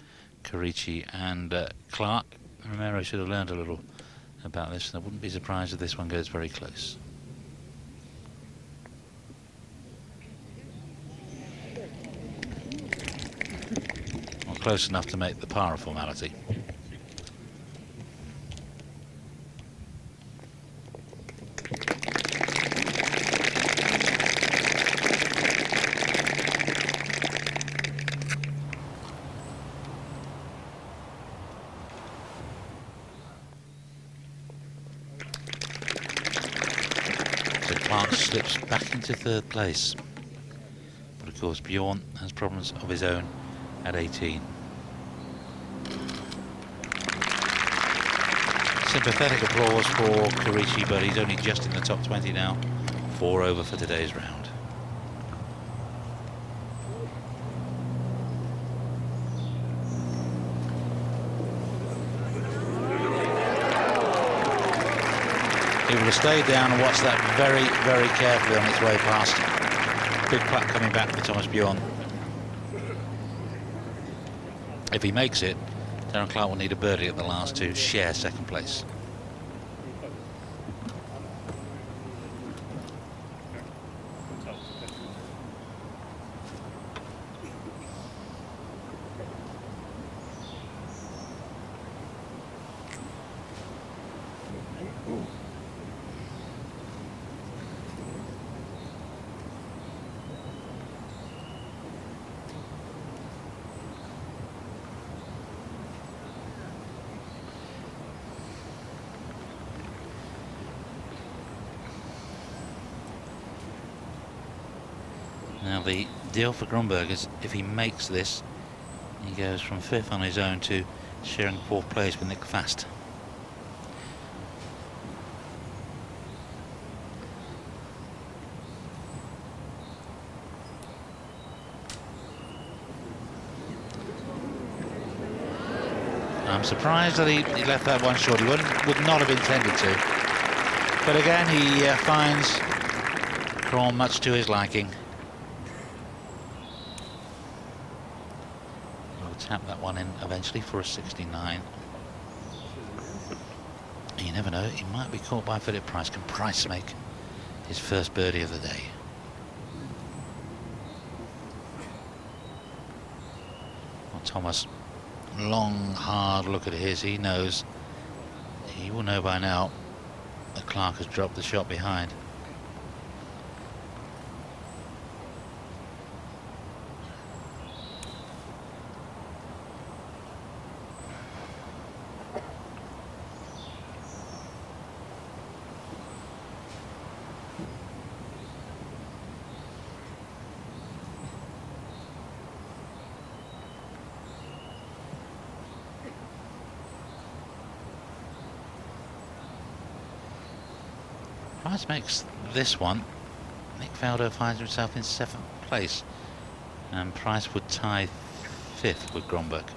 Kirichi and Clark, Romero should have learned a little about this, and I wouldn't be surprised if this one goes very close. Well, close enough to make the par a formality. Clark slips back into third place, but of course Bjorn has problems of his own at 18. Sympathetic applause for Karichi, but he's only just in the top 20 now. 4 over for today's round. He will have stayed down and watched that very, very carefully on its way past. Big putt coming back for Thomas Bjorn. If he makes it, Darren Clark will need a birdie at the last to share second place. Now the deal for Gromberg is if he makes this, he goes from 5th on his own to sharing 4th place with Nick Fast. I'm surprised that he left that one short. He would not have intended to. But again, he finds Cron much to his liking. Tap that one in eventually for a 69. You never know, he might be caught by Philip Price. Can Price make his first birdie of the day? Well, Thomas, long, hard look at his. He knows, he will know by now that Clark has dropped the shot behind. Price makes this one. Nick Faldo finds himself in 7th place, and Price would tie 5th with Gromberg.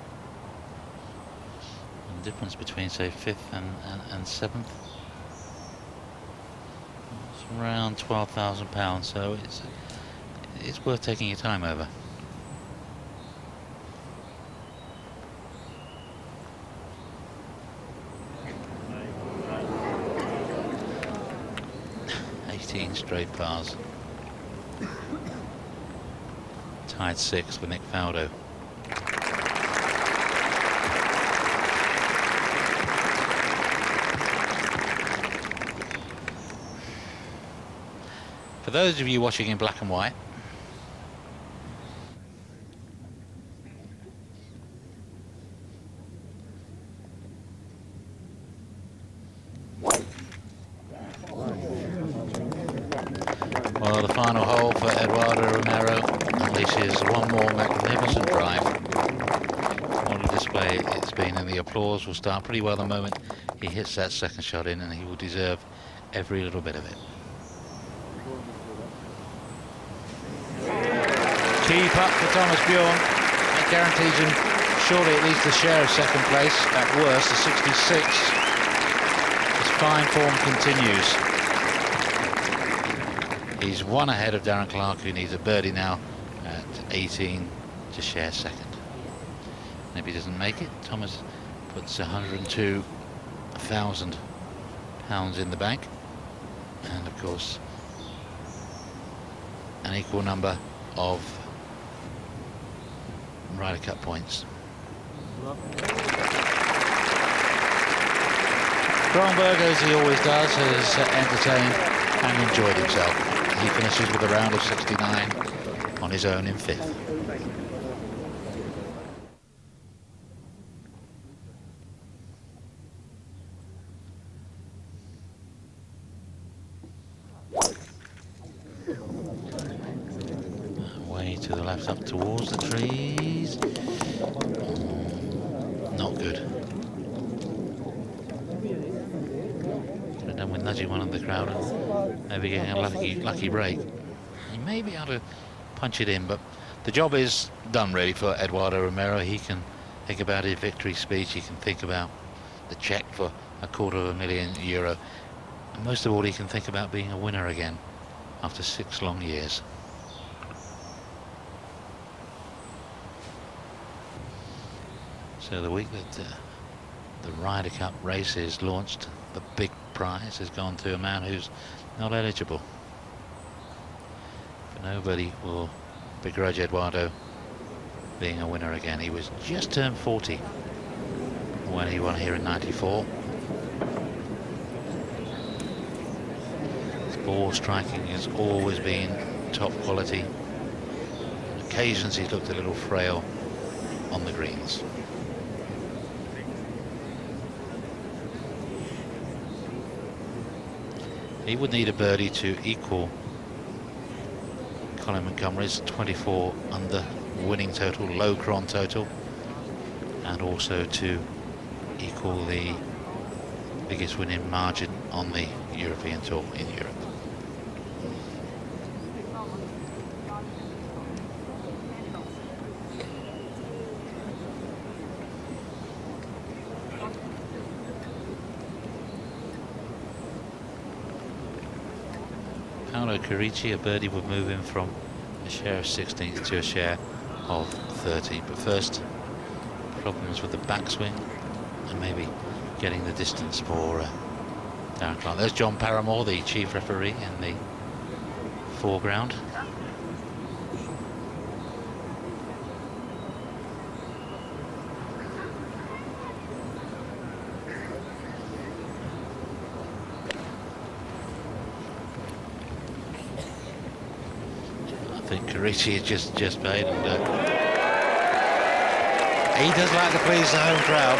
And the difference between, say, 5th and 7th, it's around £12,000, so it's worth taking your time over. Straight pars. Tied 6th with Nick Faldo. For those of you watching in black and white, well, the final hole for Eduardo Romero unleashes one more magnificent drive. What a display it's been, and the applause will start pretty well the moment he hits that second shot in, and he will deserve every little bit of it. Key putt for Thomas Bjorn. That guarantees him surely at least a share of second place, at worst a 66. His fine form continues. He's one ahead of Darren Clark, who needs a birdie now at 18 to share second. And if he doesn't make it, Thomas puts 102,000 pounds in the bank, and of course an equal number of Ryder Cup points. Kronberg, as he always does, has entertained and enjoyed himself. He finishes with a round of 69 on his own in 5th. Way to the left, up towards the trees. Not good. Could have done with nudging one of the crowd and maybe getting a lucky break. He may be able to punch it in, but the job is done really for Eduardo Romero. He can think about his victory speech. He can think about the check for €250,000. And most of all, he can think about being a winner again after 6 long years. So the week that the Ryder Cup race is launched, the big prize has gone to a man who's not eligible. But nobody will begrudge Eduardo being a winner again. He was just turned 40 when he won here in '94. His ball striking has always been top quality. On occasions he's looked a little frail on the greens. He would need a birdie to equal Colin Montgomery's 24 under winning total, low cron total, and also to equal the biggest winning margin on the European Tour in Europe. Paolo Carici, a birdie would move him from a share of 16th to a share of 30. But first, problems with the backswing and maybe getting the distance for Darren Clarke. There's John Paramore, the chief referee, in the foreground. I think Carici has just made, and he does like to please the home crowd.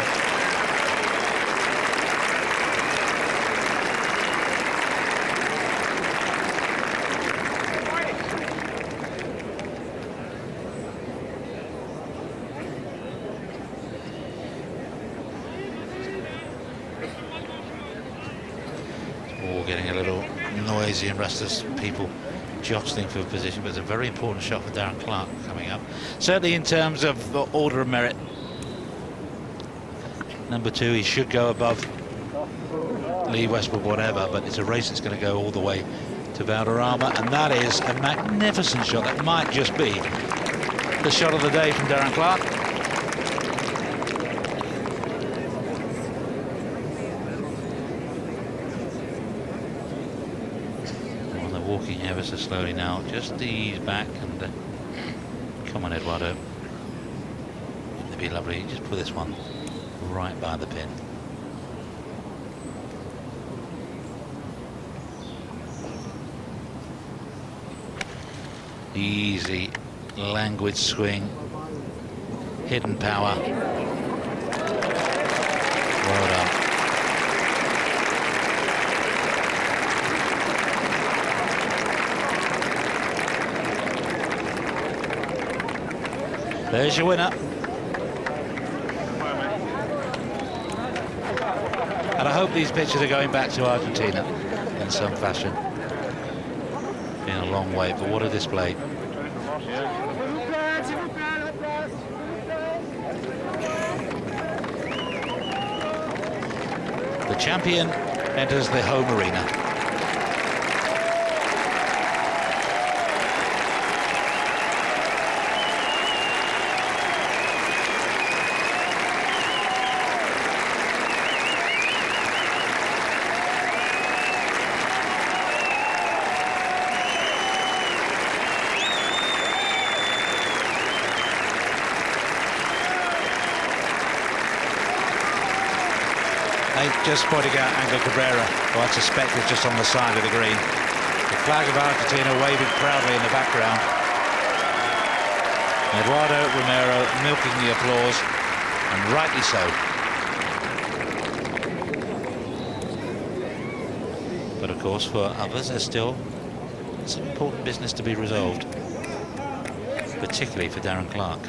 It's all getting a little noisy and restless, people jostling for position, but it's a very important shot for Darren Clarke coming up. Certainly in terms of the order of merit. Number 2, he should go above Lee Westwood, whatever, but it's a race that's going to go all the way to Valderrama, and that is a magnificent shot. That might just be the shot of the day from Darren Clarke. Walking ever so slowly now, just ease back and come on, Eduardo. It'd be lovely. Just put this one right by the pin. Easy, languid swing, hidden power. Well done. There's your winner. And I hope these pictures are going back to Argentina in some fashion. Been a long way, but what a display. The champion enters the home arena. They just pointing out Angel Cabrera, who I suspect is just on the side of the green. The flag of Argentina waving proudly in the background. Eduardo Romero milking the applause, and rightly so. But of course, for others, there's still some important business to be resolved, particularly for Darren Clark.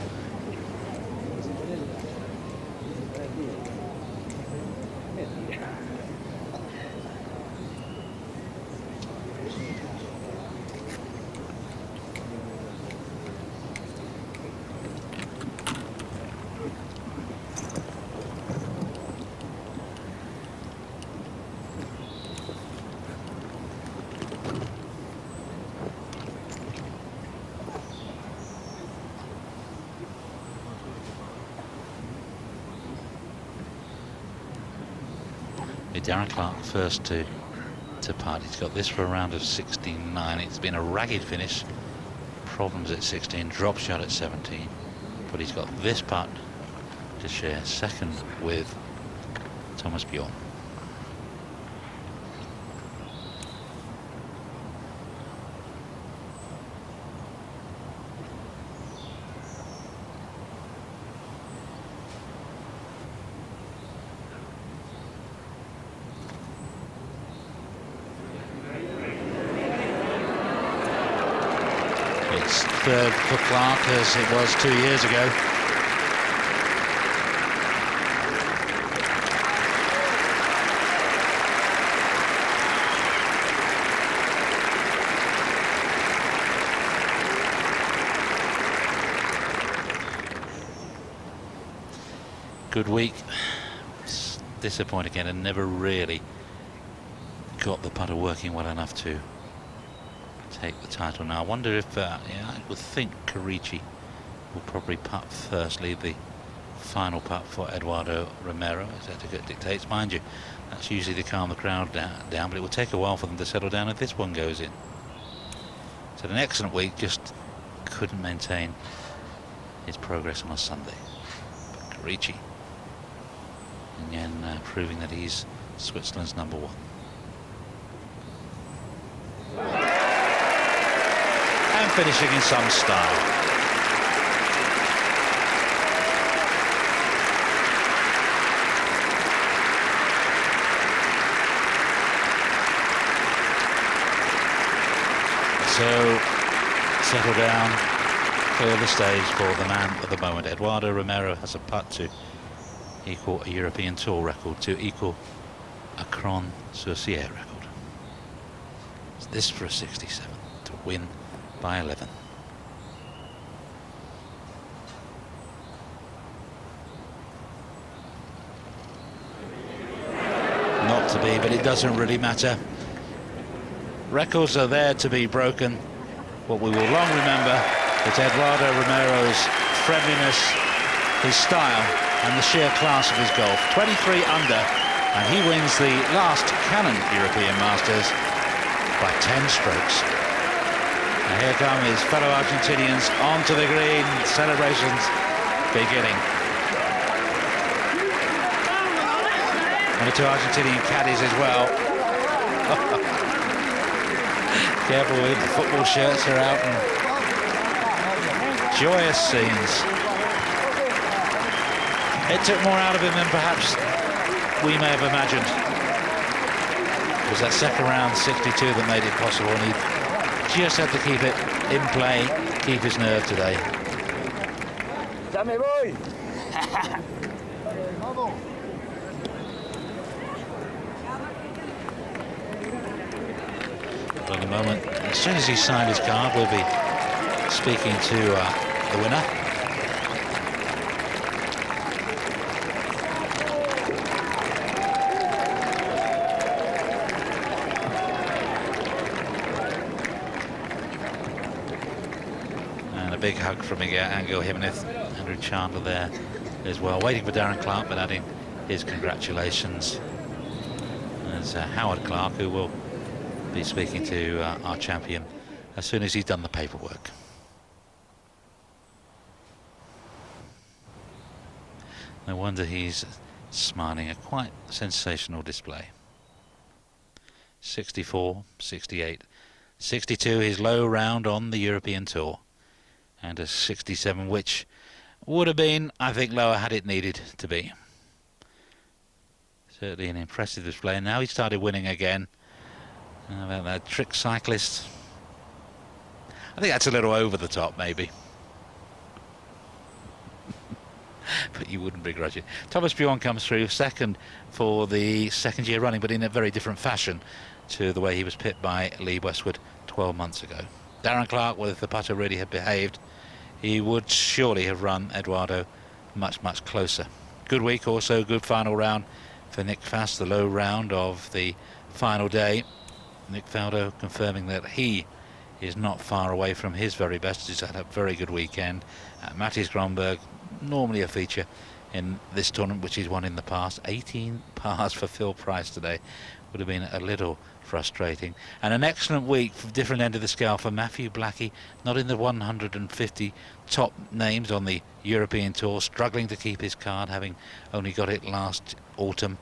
Darren Clark first to putt. He's got this for a round of 16.9. It's been a ragged finish. Problems at 16, drop shot at 17. But he's got this putt to share second with Thomas Bjorn. Third for Clark, as it was 2 years ago. Good week. Disappointed again, and never really got the putter working well enough to take the title. Now I wonder if yeah, I would think Karichi will probably putt first, leave the final putt for Eduardo Romero, as etiquette dictates. Mind you, that's usually to calm the crowd down, but it will take a while for them to settle down if this one goes in. So an excellent week, just couldn't maintain his progress on a Sunday. But Karichi, and then proving that he's Switzerland's #1. And finishing in some style. So, settle down, clear the stage for the man of the moment. Eduardo Romero has a putt to equal a European Tour record, to equal a Cran-Sur-Sierre record. It's this for a 67 to win by 11. Not to be, but it doesn't really matter. Records are there to be broken. What we will long remember is Eduardo Romero's friendliness, his style, and the sheer class of his golf. 23 under, and he wins the last Canon European Masters by 10 strokes. And here come his fellow Argentinians onto the green, celebrations beginning. And the two Argentinian caddies as well. Careful with the football shirts are out, and joyous scenes. It took more out of him than perhaps we may have imagined. It was that second round 62 that made it possible, and he just had to keep it in play, keep his nerve today. Ya me voy. But at the moment, as soon as he signed his card, we'll be speaking to the winner. Big hug from Angel Jimenez, Andrew Chandler there as well, waiting for Darren Clark, but adding his congratulations. There's Howard Clark, who will be speaking to our champion as soon as he's done the paperwork. No wonder he's smiling, a quite sensational display. 64, 68, 62 his low round on the European Tour, and a 67 which would have been, I think, lower had it needed to be. Certainly an impressive display. And now he started winning again. How about that trick cyclist? I think that's a little over the top, maybe. But you wouldn't begrudge it. Thomas Bjorn comes through second for the second year running, but in a very different fashion to the way he was pipped by Lee Westwood 12 months ago. Darren Clark, well, if the putter really had behaved, he would surely have run Eduardo much, much closer. Good week also, good final round for Nick Fast, the low round of the final day. Nick Faldo confirming that he is not far away from his very best. He's had a very good weekend. Mattis Gronberg, normally a feature in this tournament, which he's won in the past. 18 pars for Phil Price today. Would have been a little frustrating. And an excellent week from different end of the scale for Matthew Blackie, not in the 150 top names on the European Tour, struggling to keep his card, having only got it last autumn.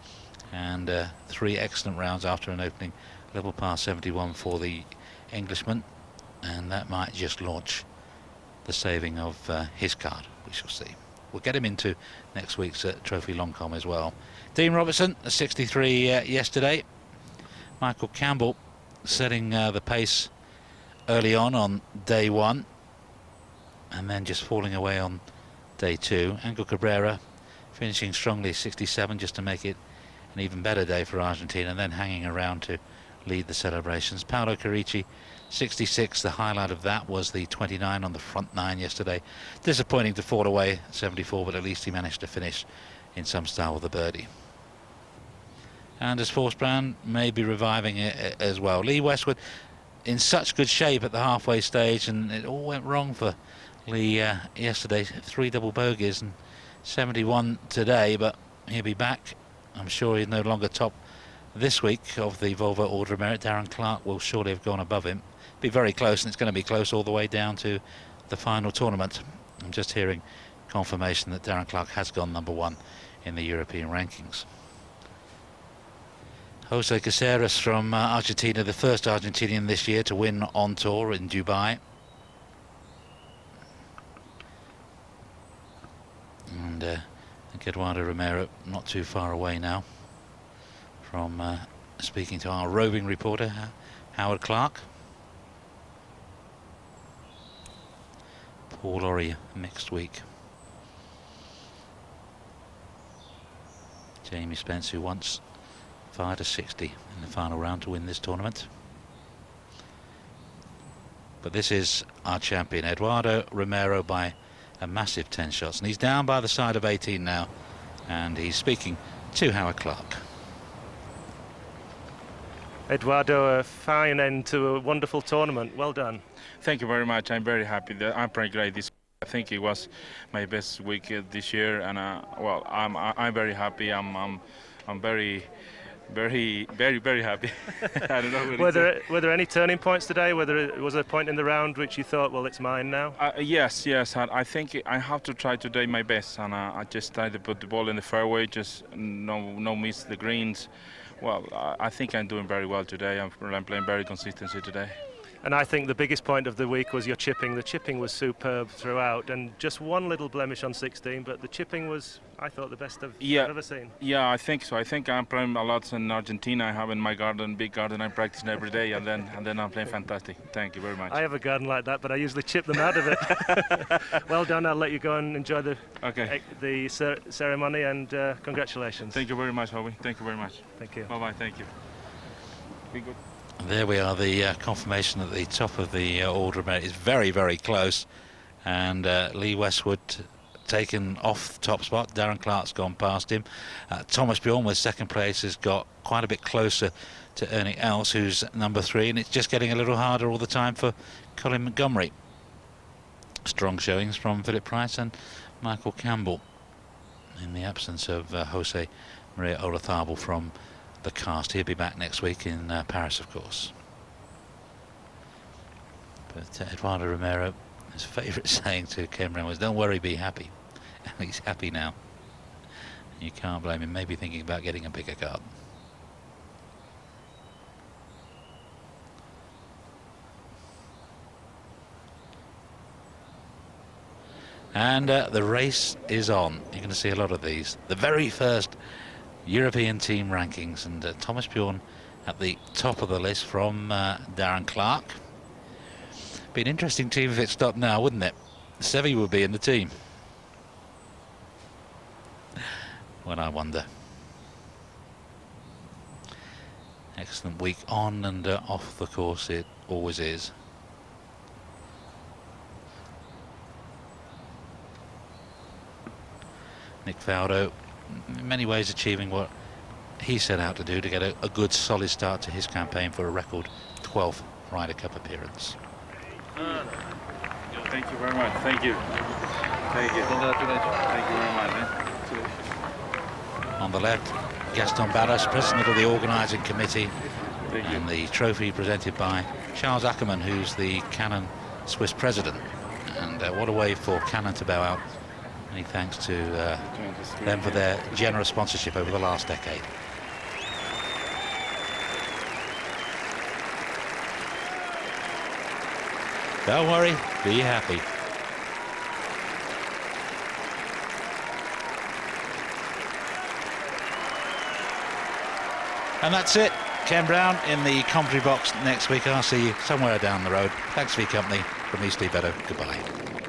And 3 excellent rounds after an opening level par 71 for the Englishman, and that might just launch the saving of his card. We shall see. We'll get him into next week's Trophy Longcom as well. Dean Robertson, a 63 yesterday. Michael Campbell setting the pace early on day 1, and then just falling away on day 2. Angel Cabrera finishing strongly 67 just to make it an even better day for Argentina, and then hanging around to lead the celebrations. Paolo Carici 66, the highlight of that was the 29 on the front 9 yesterday. Disappointing to fall away 74, but at least he managed to finish in some style with a birdie. Anders Forsbrand may be reviving it as well. Lee Westwood in such good shape at the halfway stage, and it all went wrong for Lee yesterday. 3 double bogeys and 71 today, but he'll be back. I'm sure he's no longer top this week of the Volvo Order of Merit. Darren Clark will surely have gone above him. Be very close, and it's going to be close all the way down to the final tournament. I'm just hearing confirmation that Darren Clark has gone number 1 in the European rankings. Jose Caceres from Argentina, the first Argentinian this year to win on tour in Dubai. And I think Eduardo Romero not too far away now from speaking to our roving reporter, Howard Clark. Paul Laurie next week. Jamie Spence, who once fired a 60 in the final round to win this tournament. But this is our champion, Eduardo Romero, by a massive 10 shots. And he's down by the side of 18 now. And he's speaking to Howard Clark. Eduardo, a fine end to a wonderful tournament. Well done. Thank you very much. I'm very happy. I'm pretty great this. I think it was my best week this year, and well, I'm very happy. I'm very happy. I don't know. Were there any turning points today? Was there a point in the round which you thought, well, it's mine now? Yes. I think I have to try today my best, and I just tried to put the ball in the fairway, just no miss the greens. Well, I think I'm doing very well today. I'm playing very consistently today. And I think the biggest point of the week was your chipping. The chipping was superb throughout, and just one little blemish on 16, but the chipping was, I thought, the best I've ever seen. Yeah, I think so. I think I'm playing a lot in Argentina. I have in my garden, big garden. I'm practicing every day, and then I'm playing fantastic. Thank you very much. I have a garden like that, but I usually chip them out of it. Well done. I'll let you go and enjoy the ceremony, and congratulations. Thank you very much, Howie. Thank you very much. Thank you. Bye-bye. Thank you. Be good. There we are, the confirmation at the top of the order of merit is very, very close, and Lee Westwood taken off the top spot. Darren Clark's gone past him. Thomas Bjorn with second place has got quite a bit closer to Ernie Els, who's number 3, and it's just getting a little harder all the time for Colin Montgomery. Strong showings from Philip Price and Michael Campbell in the absence of Jose Maria Olazabal from the cast. He'll be back next week in Paris, of course. But Eduardo Romero, his favourite saying to Cameron was, "Don't worry, be happy." And he's happy now. You can't blame him, maybe thinking about getting a bigger card. And the race is on. You're going to see a lot of these. The very first European team rankings, and Thomas Bjorn at the top of the list from Darren Clark. Be an interesting team if it stopped now, wouldn't it? Seve would be in the team. Well, I wonder. Excellent week on and off the course, it always is. Nick Faldo, in many ways achieving what he set out to do, to get a good solid start to his campaign for a record 12th Ryder Cup appearance. Thank you very much. Thank you. Thank you. Congratulations. Thank you very much. On the left, Gaston Barras, president of the organising committee, and the trophy presented by Charles Ackerman, who's the Canon Swiss president. And what a way for Canon to bow out. Many thanks to them for their generous sponsorship over the last decade. Don't worry, be happy. And that's it. Ken Brown in the commentary box next week. I'll see you somewhere down the road. Thanks for your company. From me, Steve Beddow. Goodbye.